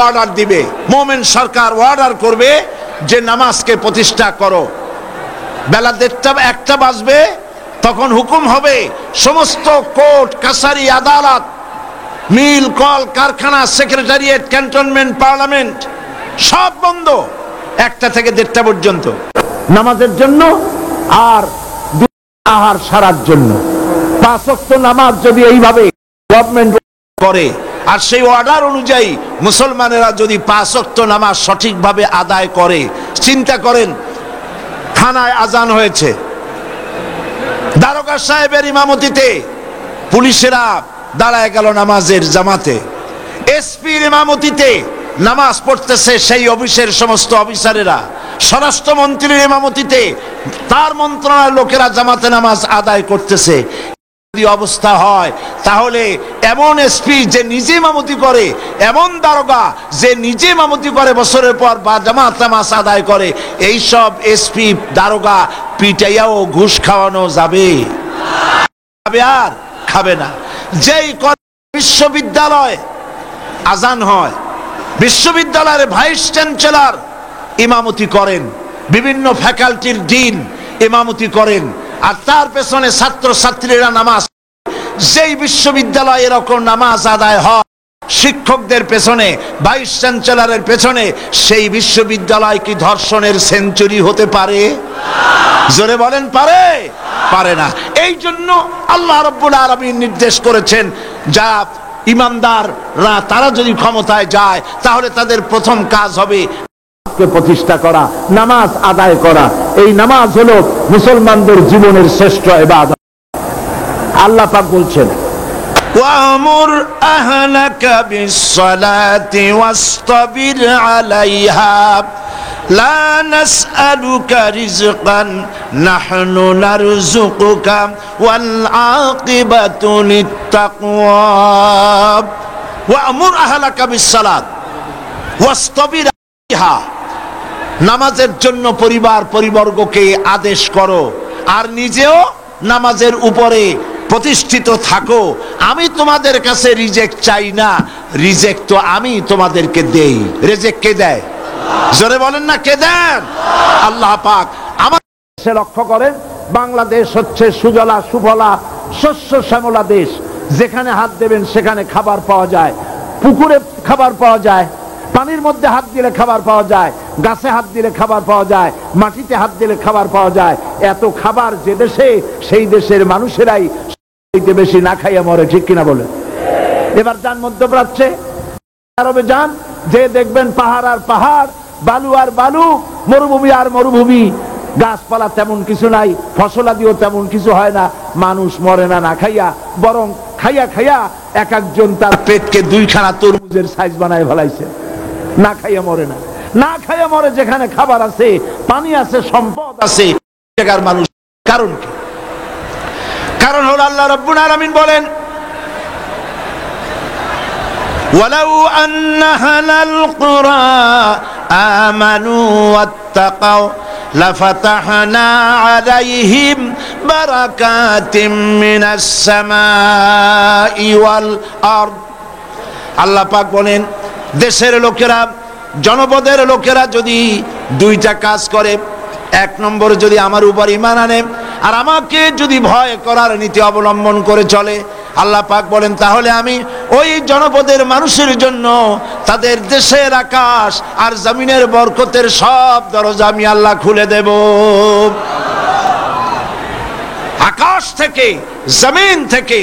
অর্ডার দিবে, মোমেন সরকার অর্ডার করবে যে নামাজকে প্রতিষ্ঠা করো। বেলা 1টা বাজবে, তখন হুকুম হবে সমস্ত কোর্ট কাছারি আদালত, মিল কল কারখানা, সেক্রেটারিয়েট, ক্যান্টনমেন্ট, পার্লামেন্ট সব বন্ধ 1টা থেকে 1:30 পর্যন্ত নামাজের জন্য, আর আহার সারার জন্য। 5 ওয়াক্ত নামাজ যদি এইভাবে গভর্নমেন্ট করে, আর সেই অর্ডার অনুযায়ী মুসলমানেরা যদি 5 ওয়াক্ত নামাজ সঠিকভাবে আদায় করে, চিন্তা করেন, থানায় আজান হয়েছে, দারোগা সাহেবের ইমামতিতে পুলিশেরা দাঁড়ায় গেল নামাজের জামাতে, এসপির ইমামতিতে নামাজ পড়তেছে সেই অফিসের সমস্ত অফিসারেরা, স্বরাষ্ট্রমন্ত্রীর ইমামতিতে তার মন্ত্রণালয়ের লোকেরা জামাতে নামাজ আদায় করতেছে। যদি অবস্থা হয় তাহলে এমন এসপি যে নিজে ইমামতি করে, এমন দারোগা যে নিজে ইমামতি করে বছরের পর বা জামাত নামাজ আদায় করে, এই সব এসপি দারোগা পিটাইয়াও ঘুষ খাওয়ানো যাবে? আর খাবে না। যেই বিশ্ববিদ্যালয় আজান হয়, বিশ্ববিদ্যালয়ের ভাইস চ্যান্সেলর ইমামতি করেন, বিভিন্ন ফ্যাকাল্টির ডিন ইমামতি করেন, আর তার পেছনে ছাত্র ছাত্রীরা নামাজ, যেই বিশ্ববিদ্যালয় এরকম নামাজ আদায় হয় শিক্ষকদের পেছনে, ভাইস চ্যান্সেলরের পেছনে, সেই বিশ্ববিদ্যালয় কি ধর্ষণের সেঞ্চুরি হতে পারে? জোরে বলেন, পারে? পারে না। এই জন্য আল্লাহ রাব্বুল আলামিন নির্দেশ করেছেন, যারা ইমানদাররা তারা যদি ক্ষমতায় যায় তাহলে তাদের প্রথম কাজ হবে প্রতিষ্ঠা করা, নামাজ আদায় করা। এই নামাজ হলো মুসলমানদের জীবনের শ্রেষ্ঠ ইবাদত। আল্লাহ পাক বলছেন, ওয়ামুর আহলাকা বিসসালাতি ওয়াসতাবির আলাইহা লা নাসআলুকা রিজকান নাহনু নারযুকুকা ওয়াল আকিবাতু লিত্তাকওয়া ওয়ামুর আহলাকা বিসসালাত ওয়াসতাবির আলাইহা। নামাজের জন্য পরিবার পরিবর্গকে আদেশ করো আর নিজেও নামাজের উপরে প্রতিষ্ঠিত থাকো। আমি তোমাদের কাছে রিজেক্ট চাই না, রিজেক্ট তো আমি তোমাদেরকে দেই। রিজেক্ট কে দেয়? জোরে বলেন না, কে দেন? আল্লাহ পাক। আমাদের দেশে লক্ষ্য করেন, বাংলাদেশ হচ্ছে সুজলা সুফলা শস্য শ্যামলা দেশ। যেখানে হাত দেবেন সেখানে খাবার পাওয়া যায়, পুকুরে খাবার পাওয়া যায়, পানির মধ্যে হাত দিলে খাবার পাওয়া যায়, গাছে হাত দিলে খাবার পাওয়া যায়, মাটিতে হাত দিলে খাবার পাওয়া যায়। এত খাবার যে দেশে, সেই দেশের মানুষেরাই বেশি না খাইয়া মরে, ঠিক কিনা বলে? এবার যান মধ্যপ্রাচ্যে, আরবে যান, যে দেখবেন পাহাড় আর পাহাড়, বালু আর বালু, মরুভূমি আর মরুভূমি, গাছপালা তেমন কিছু নাই, ফসলাদিও তেমন কিছু হয় না। মানুষ মরে না না খাইয়া, বরং খাইয়া খাইয়া এক একজন তার পেটকে দুইখানা তরমুজের সাইজ বানায় ফেলাইছে। না খাইয়া মরে না, না খাইয়া মরে যেখানে খাবার আছে, পানি আছে, সম্পদ আছে, জায়গার মানুষ। কারণ কি? কারণ হলো আল্লাহ রাব্বুল আলামিন বলেন, ওয়ালাউ আন্না আহলাল কুরা আমানু ওয়াত্তাকাউ লাফাতাহনা আলাইহিম বারাকাতিম মিনাস সামাই ওয়াল আরদ। আল্লাহ পাক বলেন, দেশের লোকেরা, জনপদের লোকেরা যদি দুইটা কাজ করে, এক নম্বর যদি আমার উপর ঈমান আনে আর আমাকে যদি ভয় করার নীতি অবলম্বন করে চলে, আল্লাহ পাক বলেন তাহলে আমি ওই জনপদের মানুষের জন্য তাদের দেশের আকাশ আর জমিনের বরকতের সব দরজা আমি আল্লাহ খুলে দেব। আকাশ থেকে জমিন থেকে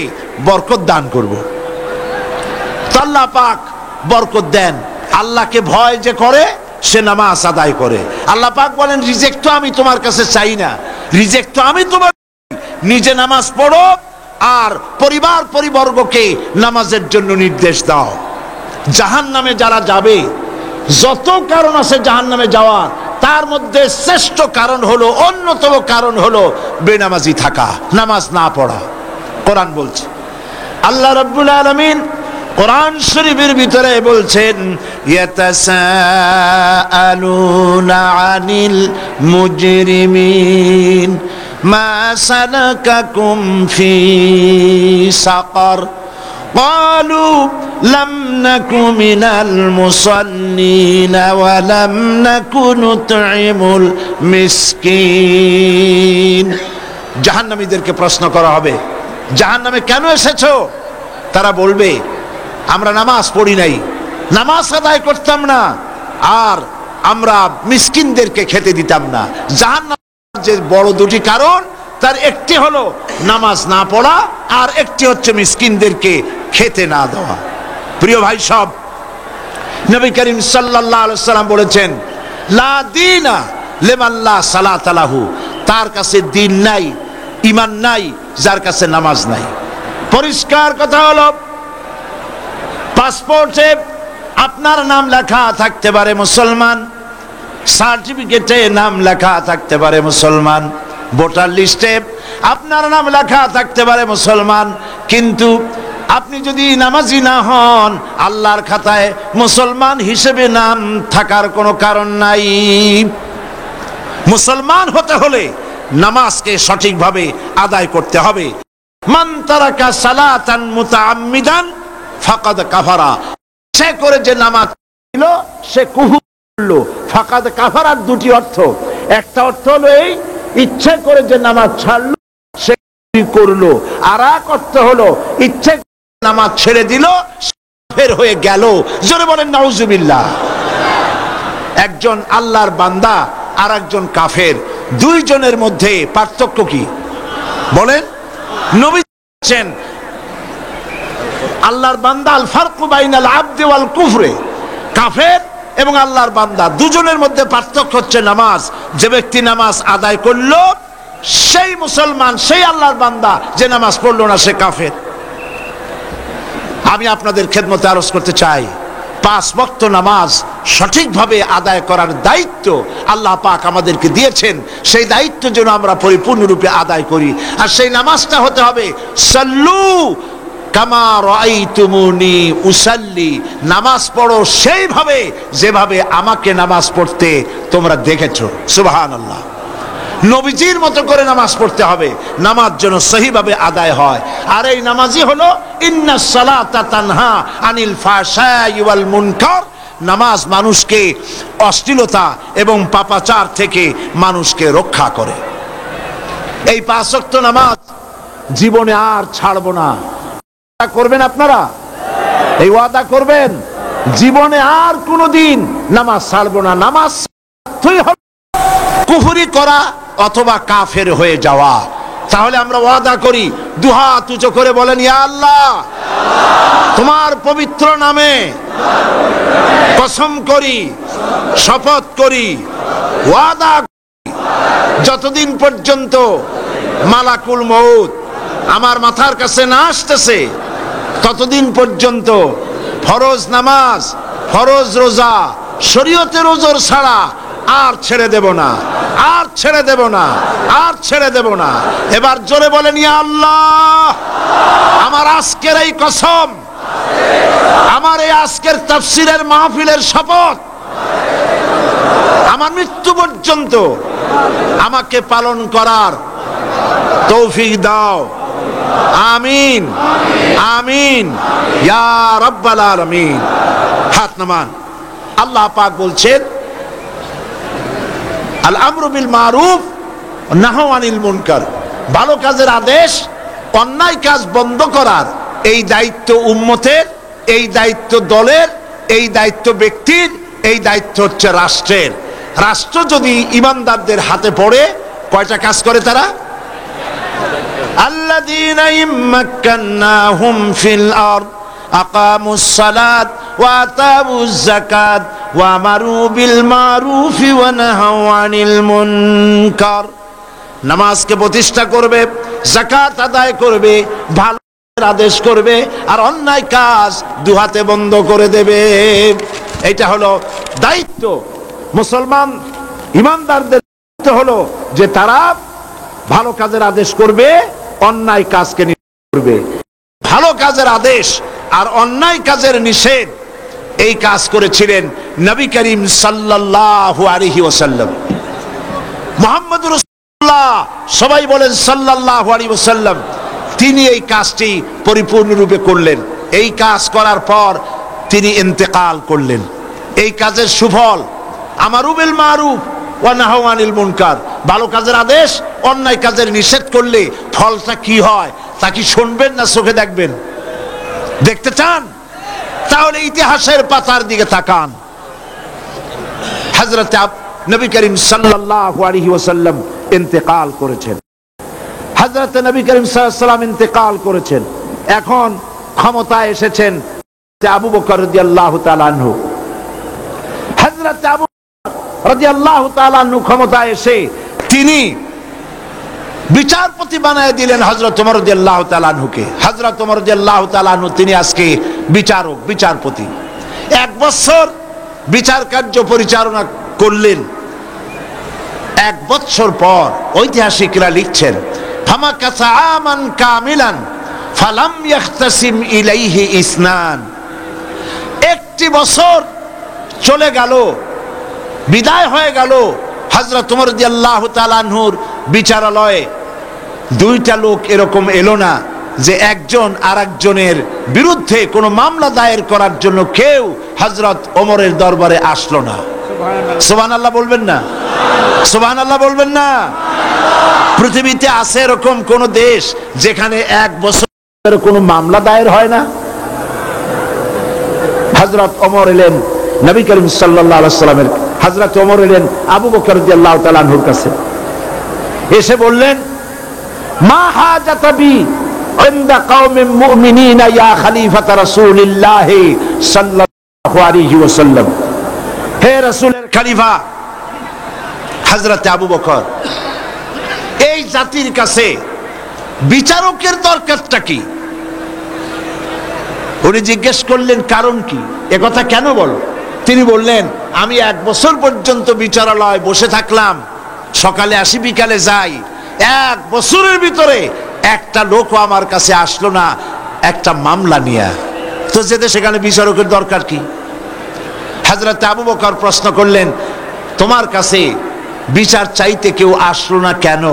বরকত দান করব। আল্লাহ পাক বরকত দেন। আল্লাহকে ভয় যে করে সে নামাজ আদায় করে। আল্লাহ পাক বলেন, রিজেক্ট তো আমি তোমার কাছে চাই না, রিজেক্ট তো আমি তোমার, নিজে নামাজ পড়ো আর পরিবার পরিবর্গকে নামাজের জন্য নির্দেশ দাও। জাহান্নামে যারা যাবে, যত কারণ আছে জাহান্নামে যাওয়ার, তার মধ্যে শ্রেষ্ঠ কারণ হলো, অন্যতম কারণ হলো বেনামাজি থাকা, নামাজ না পড়া। কোরআন বলছে, আল্লাহ রাব্বুল আলামিন কোরআন শরীফের ভিতরে বলছেন, ইয়াতাসাআলুনা আনিল মুজরিমিন মা সালাকাকুম ফি সাকার ক্বালু লাম নাকু মিনাল মুসাল্লিন ওয়া লাম নাকু নুতঈমুল মিসকিন। জাহান্নামীদেরকে প্রশ্ন করা হবে, জাহান্নামে কেন এসেছো? তারা বলবে, আমরা নামাজ পড়ি নাই, নামাজ আদায় করতাম না, আর আমরা মিসকিনদেরকে খেতে দিতাম না। জাহান্নামের যে বড় দুটি কারণ, তার একটি হলো নামাজ না পড়া, আর একটি হচ্ছে মিসকিনদেরকে খেতে না দেওয়া। প্রিয় ভাই সব, নবী করিম সাল্লাল্লাহু আলাইহি সাল্লাম বলেছেন, লা দীনা লিমান লা সালাতা লাহু, তার কাছে দ্বীন নাই, ঈমান নাই যার কাছে নামাজ নাই। পরিষ্কার কথা হলো, পাসপোর্টে আপনার নাম লেখা থাকতে পারে মুসলমান, সার্টিফিকেটে নাম লেখা থাকতে পারে মুসলমান, ভোটার লিস্টে আপনার নাম লেখা থাকতে পারে মুসলমান, কিন্তু আপনি যদি নামাজি না হন, আল্লাহর খাতায় মুসলমান হিসেবে নাম থাকার কোনো কারণ নাই। মুসলমান হতে হলে নামাজকে সঠিকভাবে আদায় করতে হবে। মান তারাকা সালাতান মুতাআম্মিদান ফাকাদ কাফারা, সে করে যে নামাজ ছিল সে কুফর করলো। ফাকাদ কাফারার দুটি অর্থ, একটা অর্থ হলো এই ইচ্ছে করে যে নামাজ ছাড়লো সে করলো, আর এক অর্থ হলো ইচ্ছে নামাজ ছেড়ে দিল কাফের হয়ে গেল। জোরে বলেন নাউজুবিল্লাহ। একজন আল্লাহর বান্দা আর একজন কাফের, দুইজনের মধ্যে পার্থক্য কি বলেন? নবী বলেছেন আল্লাহর বান্দা আল ফারকু বাইনাল আবদি ওয়াল কুফরে, কাফের এবং আল্লাহর বান্দা দুজনের মধ্যে পার্থক্য হচ্ছে নামাজ। যে ব্যক্তি নামাজ আদায় করলো সেই মুসলমান, সেই আল্লাহর বান্দা, যে নামাজ পড়লো না সে কাফের। আমি আপনাদের খেদমতে আরজ করতে চাই, 5 ওয়াক্ত নামাজ সঠিকভাবে আদায় করার দায়িত্ব আল্লাহ পাক আমাদেরকে দিয়েছেন। সেই দায়িত্ব যেন আমরা পরিপূর্ণরূপে আদায় করি। আর সেই নামাজটা হতে হবে সাল্লু কামা রাআইতুমুনি উসাল্লি, নামাজ পড়ো সেইভাবে যেভাবে আমাকে নামাজ পড়তে তোমরা দেখেছো। সুবহানাল্লাহ। নবীজির মতো করে নামাজ পড়তে হবে, নামাজ যেন সহিভাবে আদায় হয়। আর এই নামাজই হলো ইন্নাস সালাতা তানহা আনিল ফাহশাই ওয়াল মুনকার, নামাজ মানুষকে অশ্লীলতা এবং পাপাচার থেকে মানুষকে রক্ষা করে। এই 5 ওয়াক্ত নামাজ জীবনে আর ছাড়বো না, করবেন আপনারা? এই ওয়াদা করবেন জীবনে আর কোনোদিন নামাজ ছাড়বো না। নামাজ কুফরি করা অথবা কাফের হয়ে যাওয়া। তাহলে আমরা ওয়াদা করি, দুহাত উঁচু করে বলেন, ইয়া আল্লাহ, তোমার পবিত্র নামে কসম করি, শপথ করি, ওয়াদা করি, যতদিন পর্যন্ত মালাকুল মউত আমার মাথার কাছে না আসতেছে ততদিন পর্যন্ত ফরজ নামাজ, ফরজ রোজা, শরীয়তের ওজর ছাড়া আর ছেড়ে দেব না, আর ছেড়ে দেব না, আর ছেড়ে দেব না। এবার জোরে বলেন, ইয়া আল্লাহ, আমার আজকের এই কসম, আমার এই আজকের তাফসীরের মাহফিলের শপথ, আমার মৃত্যু পর্যন্ত আমাকে পালন করার তৌফিক দাও। আমিন আমিন ইয়া রাব্বাল আলামিন। হাত নামান। আল্লাহ পাক বলছেন, আল আমরু বিল মারুফ নাহু আনিল মুনকার, ভালো কাজের আদেশ, অন্যায় কাজ বন্ধ করার এই দায়িত্ব উম্মতের, এই দায়িত্ব দলের, এই দায়িত্ব ব্যক্তির, এই দায়িত্ব হচ্ছে রাষ্ট্রের। রাষ্ট্র যদি ইমানদারদের হাতে পড়ে, কয়টা কাজ করে তারা? আল্লাযীনা ইম্মাক্কান্নাহুম ফিল আরদ আকামুস সালাত ওয়া আতাউজ যাকাত ওয়া আমারু বিল মারুফি ওয়া নাহাউ আনিল মুনকার। নামাজকে প্রতিষ্ঠা করবে, যাকাত আদায় করবে, ভালো আদেশ করবে, আর অন্যায় কাজ দুহাতে বন্ধ করে দেবে। এটা হলো দায়িত্ব। মুসলমান ইমানদারদের দায়িত্ব হলো যে তারা ভালো কাজের আদেশ করবে, অন্যায় কাজকে নিষেধ করবে। ভালো কাজের আদেশ আর অন্যায় কাজের নিষেধ, এই কাজ করেছিলেন নবী করিম সাল্লাল্লাহু আলাইহি ওয়াসাল্লাম। মুহাম্মদুর রাসূলুল্লাহ, সবাই বলেন সাল্লাল্লাহু আলাইহি ওয়াসাল্লাম, তিনি এই কাজটি পরিপূর্ণরূপে করলেন। এই কাজ করার পর তিনি ইন্তেকাল করলেন। এই কাজের সুফল আমারু বিল মারুফ ওয়া নাহু আনিল মুনকার, ভালো কাজের আদেশ, অন্যায় কাজের নিষেধ করলে ফলটা কি হয় তা কি শুনবেন না চোখে দেখবেন? দেখতে চান? তাহলে ইতিহাসের পাতার দিকে তাকান। হযরত নবী করিম সাল্লাল্লাহু আলাইহি ওয়াসাল্লাম ইন্তেকাল করেছেন। হযরত নবী করিম সাল্লাল্লাহু আলাইহি ওয়াসাল্লাম ইন্তেকাল করেছেন। এখন ক্ষমতায় এসেছেন আবু বকর রাদিয়াল্লাহু তাআলা আনহু। হযরত আবু বকর রাদিয়াল্লাহু তাআলা আনহু ক্ষমতায় এসে তিনি বিচারপতি বানায় দিলেন হযরত ওমর রাদিয়াল্লাহু তাআলা আনহুকে। হযরত ওমর রাদিয়াল্লাহু তাআলা আনহু তিনি আজকে বিচারক, বিচারপতি। 1 বছর বিচার কার্য পরিচালনা করলেন। 1 বছর পর ঐতিহাসিকরা লিখছেন, ফামাকাসা আমান কামিলান ফালাম ইয়াখতাসিম ইলাইহি ইসনান। 1টি বছর চলে গেল, বিদায় হয়ে গেল। হযরত ওমর রাদিয়াল্লাহু তাআলা আনহুর বিচারালয়ে 2টা লোক এরকম এলো না যে একজন আরেকজনের বিরুদ্ধে কোনো মামলা দায়ের করার জন্য কেউ হযরত ওমরের দরবারে আসলো না। সুবহানাল্লাহ বলবেন না? সুবহানাল্লাহ বলবেন না? পৃথিবীতে আছে এরকম কোন দেশ যেখানে 1 বছর কোনো মামলা দায়ের হয় না? হযরত ওমর এলেন নবী করিম সাল্লাল্লাহু আলাইহি ওয়াসাল্লামের, হযরত ওমর এলেন আবু বকর রাদিয়াল্লাহু তাআলা আনহুর কাছে, এসে বললেন, মা হাজাতাবি ইনদা কওমিন মুমিনিনা ইয়া খলিফাতা রাসূলিল্লাহ সাল্লাল্লাহু আলাইহি ওয়াসাল্লাম। হে রাসূলের খলিফা হযরত আবু বকর, এই জাতির কাছে বিচারকের দরকারটা কি? উনি জিজ্ঞেস করলেন কারণ কি, একথা কেন বল? তিনি বললেন, আমি 1 বছর পর্যন্ত বিচারালয় বসে থাকলাম, সকালে আসি বিকালে যাই, 1 বছরের ভিতরে একটা লোকও আমার কাছে আসলো না একটা মামলা নিয়ে। তো যেতে সেখানে বিচারকের দরকার কি? হযরত আবু বকর প্রশ্ন করলেন, তোমার কাছে বিচার চাইতে কেউ আসলো না কেন,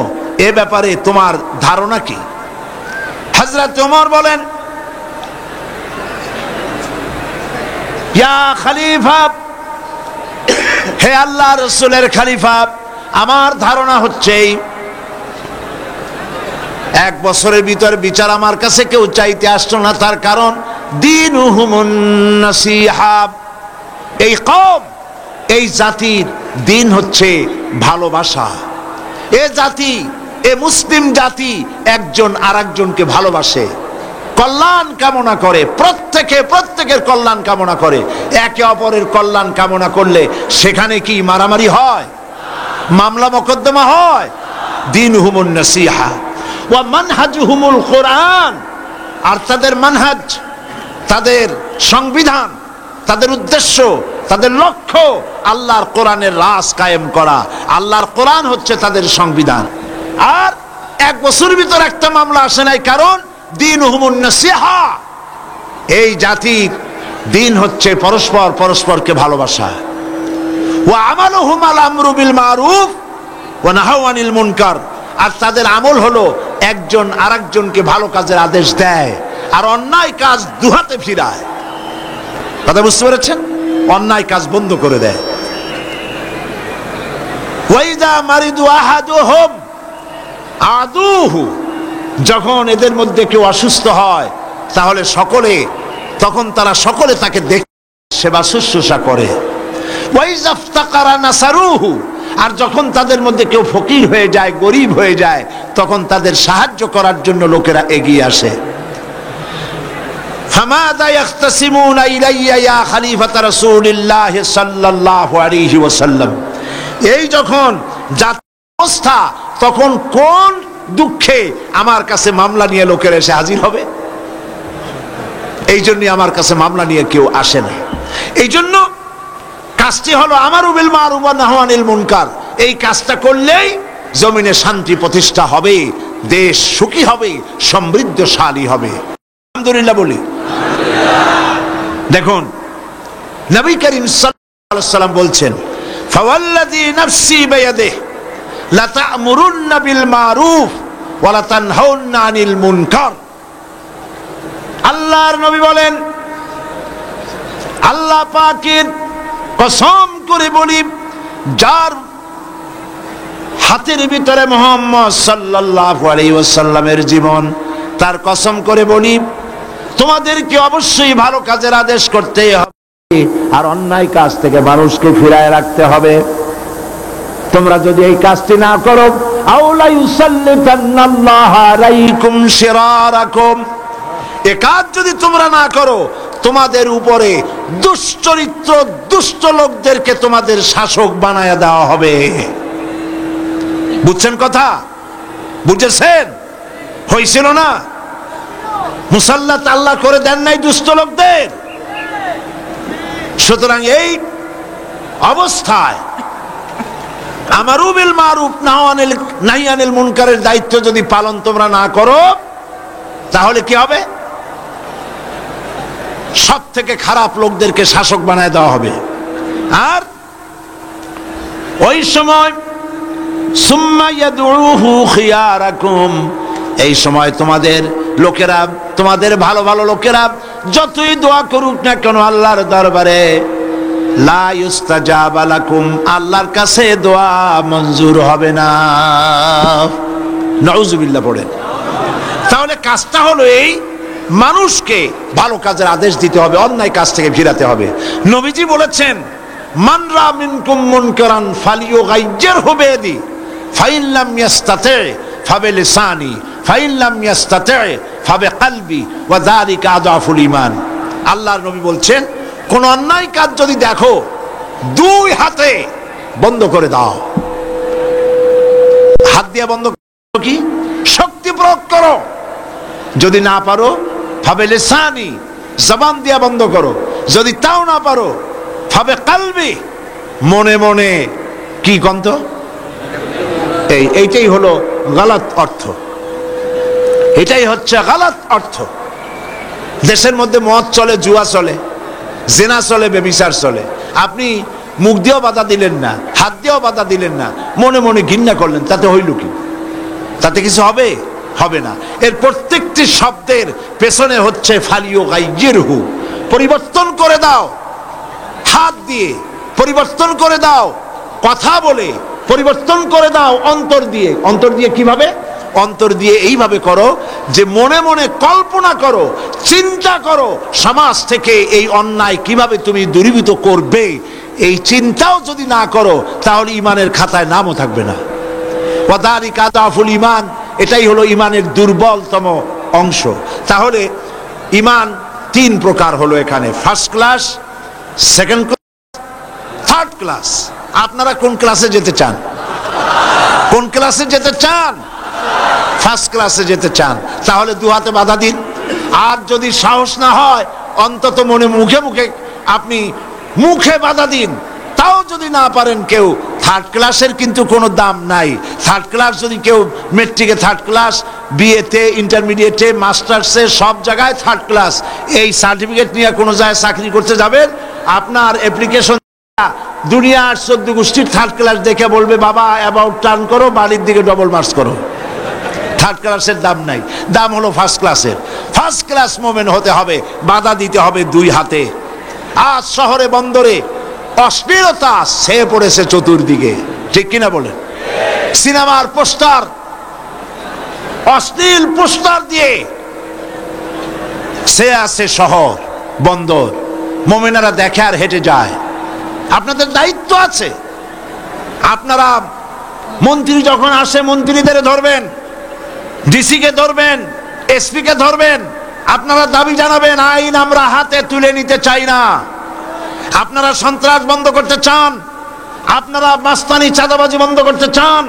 এ ব্যাপারে তোমার ধারণা কি? হযরত ওমর বলেন, ইয়া খলিফা, হে আল্লাহ রাসূলের খলিফা, আমার ধারণা হচ্ছে 1 বছরের ভিতর বিচার আমার কাছে কেউ চাইতে আসলো না, তার কারণ দীনুহুমুন নাসিহা। এই কওম, এই জাতির দিন হচ্ছে ভালোবাসা। এ জাতি, এ মুসলিম জাতি একজন আরেকজনকে ভালোবাসে, কল্যাণ কামনা করে, প্রত্যেকের কল্যাণ কামনা করে। একে অপরের কল্যাণ কামনা করলে সেখানে কি মারামারি হয়, মামলা মোকদ্দমা হয়? দীনুহুমুন নাসিহা ওয়া মানহাজুহুমুল কোরআন। আর তাদের মানহাজ, তাদের সংবিধান, তাদের উদ্দেশ্য, তাদের লক্ষ্য আল্লাহর কোরআনের রাজ কায়েম করা। আল্লাহর কোরআন হচ্ছে তাদের সংবিধান। আর 1 বছরের ভিতর একটা মামলা আসে নাই, কারণ দীনুহুমুন নাসিহা। এই জাতির দিন হচ্ছে পরস্পরকে ভালোবাসা। ওয়া আমালুহুম আল আমরু বিল মারুফ ওয়া নাহাউ আনিল মুনকার। আর তাদের আমল হলো একজন আরেকজনকে ভালো কাজের আদেশ দেয় আর অন্যায় কাজ দুহাতে ফিরায়। কথা বুঝতে পেরেছেন? অন্যায় কাজ বন্ধ করে দেয়। ওয়াইদা মারিদু আহাদুহুম আদুহু। যখন এদের মধ্যে কেউ অসুস্থ হয় তাহলে তখন তারা সকলে তাকে দেখে সেবা শুশ্রূষা করে। ওয়াইজা ইফতাকারা নাসারুহু। আর যখন তাদের মধ্যে কেউ ফকির হয়ে যায়, গরিব হয়ে যায়, তখন তাদের সাহায্য করার জন্য লোকেরা এগিয়ে আসে। ফামাযা ইয়াখতাসিমুনা ইলাইয়া ইয়া খলিফাতা রাসূলিল্লাহ সাল্লাল্লাহু আলাইহি ওয়াসাল্লাম। এই যখন জাতির অবস্থা, তখন কোন দুঃখে আমার কাছে মামলা নিয়ে লোকেরা এসে হাজির হবে? এই জন্য আমার কাছে মামলা নিয়ে কেউ আসে না। এই জন্য কাজটি হলো আমারু বিল মারুফ ওয়া নাহু আনিল মুনকার। এই কাজটা করলেই জমিনে শান্তি প্রতিষ্ঠা হবে, দেশ সুখী হবে, সমৃদ্ধশালী হবে। আলহামদুলিল্লাহ বলি। দেখুন, নবী করিম সাল্লাল্লাহু আলাইহি ওয়াসাল্লাম বলছেন, ফাওয়াল্লাযী নাফসি বিয়াদিহি লা তা'মুরুন্না বিল মারুফ ওয়া লা তানহাউন্না আনিল মুনকার। আল্লাহর নবী বলেন, আল্লাহ পাকের কসম করে বলি, যার হাতের ভিতরে মুহাম্মদ সাল্লাল্লাহু আলাইহি ওয়াসাল্লামের জীবন, তার কসম করে বলি, তোমাদেরকে অবশ্যই ভালো কাজের আদেশ করতে হবে আর অন্যায় কাজ থেকে মানুষকে ফিরায় রাখতে হবে। তোমরা যদি এই কাজটি না করো, আওলা ইউসাল্লিতান্নাল্লাহু আলাইকুম শিরারাকুম। এই কাজ যদি তোমরা না করো, তোমাদের উপরে দুশ্চরিত্র দুষ্ট লোকদেরকে তোমাদের শাসক বানায়া দেওয়া হবে। বুঝছেন কথা? বুঝেছেন? হয়েছিল না? মুসাল্লাত আল্লাহ করে দেন নাই দুষ্ট লোকদের? সুতরাং এই অবস্থায় আমারু বিল মারুফ নাহি আনিল মুনকারের দায়িত্ব যদি পালন তোমরা না করো, তাহলে কি হবে? সব থেকে খারাপ লোকদেরকে শাসক বানায় দেওয়া হবে। আর ওই সময় সুম্মা ইয়াদউহু খিয়ারাকুম, এই সময় তোমাদের লোকেরা, তোমাদের ভালো ভালো লোকেরা যতই দোয়া করুক না কেন আল্লাহর দরবারে, লা ইউস্তাজাবা লাকুম, আল্লাহর কাছে দোয়া মঞ্জুর হবে না। নাউযুবিল্লাহ পড়েন। তাহলে কাজটা হলো এই, মানুষকে ভালো কাজের আদেশ দিতে হবে, অন্যায় কাজ থেকে ফিরাতে হবে। নবীজি বলেছেন, মান রা মিনকুম মুনকারান ফালিয়ুগাইয়িরহু বিয়াদি ফাইন লাম ইয়াস্তাতি ফাবিলিসানি ফাইন লাম ইয়াস্তাতি ফাবিকলবি ওয়া যালিকা আযআফুল ঈমান। আল্লাহর নবী বলছেন, কোন অন্যায় কাজ যদি দেখো, দুই হাতে বন্ধ করে দাও। হাত দিয়ে বন্ধ করো, কি শক্তি প্রয়োগ করো। যদি না পারো ফাবিলিসানি, জবান দিয়ে বন্ধ করো। যদি তাও না পারো ফাবিকলবি, মনে মনে কি কন্ত। এইটাই হলো গলত অর্থ, এটাই হচ্ছে গলত অর্থ। দেশের মধ্যে মদ চলে, জুয়া চলে, জেনা চলে, ব্যভিচার চলে। আপনি মুখ দিয়েও বাধা দিলেন না, হাত দিয়েও বাধা দিলেন না, মনে মনে ঘৃণা করলেন, তাতে হইল কি? তাতে কিছু হবে? হবে না। এর প্রত্যেকটি শব্দের পেছনে হচ্ছে ফালিয়ুগাইয়িরহু, পরিবর্তন করে দাও। হাত দিয়ে পরিবর্তন করে দাও, কথা বলে পরিবর্তন করে দাও, অন্তর দিয়ে। অন্তর দিয়ে কিভাবে? অন্তর দিয়ে এইভাবে করো যে মনে মনে কল্পনা করো, চিন্তা করো সমাজ থেকে এই অন্যায় কিভাবে তুমি দূরীভূত করবে। এই চিন্তাও যদি না করো, তাহলে ইমানের খাতায় নামও থাকবে না। ওয়াদালিকা আযআফুল ঈমান, এটাই হলো ইমানের দুর্বলতম অংশ। তাহলে ইমান তিন প্রকার হলো এখানে, first class, second class, third class. আপনারা কোন ক্লাসে যেতে চান? কোন ক্লাসে যেতে চান? ফার্স্ট ক্লাসে যেতে চান, তাহলে দু হাতে বাধা দিন। আর যদি সাহস না হয়, অন্তত মনে মুখে মুখে আপনি মুখে বাধা দিন। তাও যদি না পারেন কেউ, থার্ড ক্লাসের কিন্তু কোনো দাম নাই। থার্ড ক্লাস যদি কেউ, মেট্রিকে থার্ড ক্লাস, বিএতে, ইন্টারমিডিয়েটে, মাস্টার্সে, সব জায়গায় থার্ড ক্লাস। এই সার্টিফিকেট নিয়ে কোনো জায়গায় চাকরি করতে যাবেন, আপনার অ্যাপ্লিকেশন দুনিয়ার 14 গোষ্ঠীর থার্ড ক্লাস দেখে বলবে, বাবা অ্যাবাউট টার্ন করো, বাড়ির দিকে ডবল মার্কস করো। থার্ড ক্লাসের দাম নাই, দাম হলো ফার্স্ট ক্লাসের। ফার্স্ট ক্লাস মোমেন্ট হতে হবে, বাধা দিতে হবে দুই হাতে। আজ শহরে বন্দরে অশ্লীলতা ছেয়ে পড়েছে চতুর্দিকে, ঠিক কিনা বলেন? সিনেমার পোস্টার, অশ্লীল পোস্টার দিয়ে সে আছে শহর বন্দর, মোমেনারা দেখে আর হেঁটে যায়। আপনাদের দায়িত্ব আছে, আপনারা মন্ত্রী যখন আসে মন্ত্রীদের ধরবেন, ডিসি কে ধরবেন, এসপি কে ধরবেন, আপনারা দাবি জানাবেন, আইন আমরা হাতে তুলে নিতে চাই না। আপনারা সন্ত্রাস বন্ধ করতে চান, আপনারা মাস্তানি চাঁদাবাজি বন্ধ করতে চান,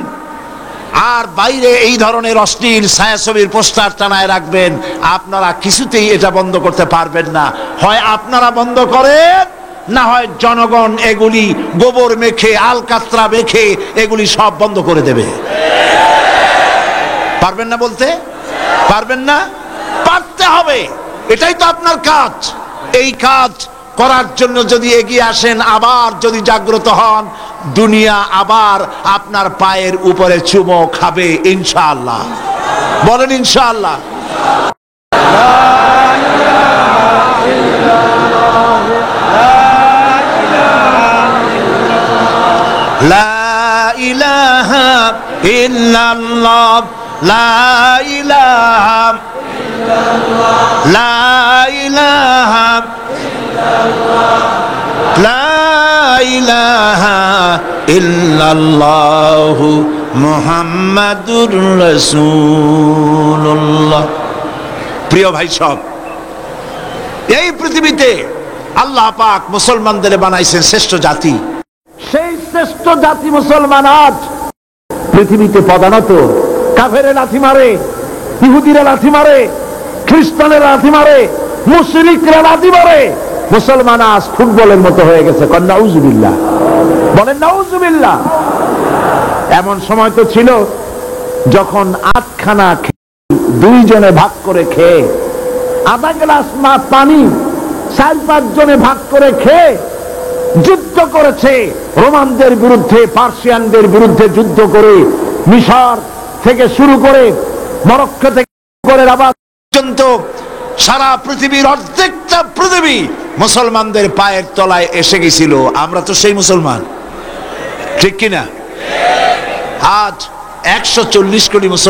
আর বাইরে এই ধরনের অশ্লীল ছায়াছবির পোস্টার টানায় রাখবেন। আপনারা কিছুতেই এটা বন্ধ করতে পারবেন না। হয় আপনারা বন্ধ করেন, না হয় জনগণ এগুলি গোবর মেখে, আলকাতরা মেখে এগুলি সব বন্ধ করে দেবে। পারবেন না বলতে? পারবেন না? পারতে হবে, এটাই তো আপনার কাজ। এই কাজ করার জন্য যদি এগিয়ে আসেন, আবার যদি জাগ্রত হন, দুনিয়া আবার আপনার পায়ের উপরে চুমো খাবে ইনশাআল্লাহ। বলেন ইনশাআল্লাহ। লা ইলাহা ইল্লাল্লাহ, লা ইলাহা ইল্লাল্লাহ, লা ইলাহা লা ইলাহা ইল্লাল্লাহু মুহাম্মাদুর রাসূলুল্লাহ। প্রিয় ভাই সব, এই পৃথিবীতে আল্লাহ পাক মুসলমানদের বানাইছেন শ্রেষ্ঠ জাতি। সেই শ্রেষ্ঠ জাতি মুসলমান আজ পৃথিবীতে প্রধানত কাফেরে লাথি মারে, ইহুদিরা লাথি মারে, খ্রিস্টানেরা লাথি মারে, মুশরিকরা লাথি মারে, মুসলমান আজ ফুটবলের মতো হয়ে গেছে। নাউজুবিল্লাহ, বলেন নাউজুবিল্লাহ। এমন সময় তো ছিল যখন আটখানা দুইজনে ভাগ করে খেয়ে, আধা গ্লাস পানি 4-5 জনে ভাগ করে খেয়ে যুদ্ধ করেছে রোমানদের বিরুদ্ধে, পার্সিয়ানদের বিরুদ্ধে যুদ্ধ করে, মিশর থেকে শুরু করে মরক্কো থেকে করে রাবাত পর্যন্ত সারা পৃথিবীর অর্ধেকটা পৃথিবী মুসলমানদের পায়ের তলায় এসে গেছিল। আমরা তো সেই মুসলমান, ঠিক কিনা? আজ 140 কোটি মুসলমান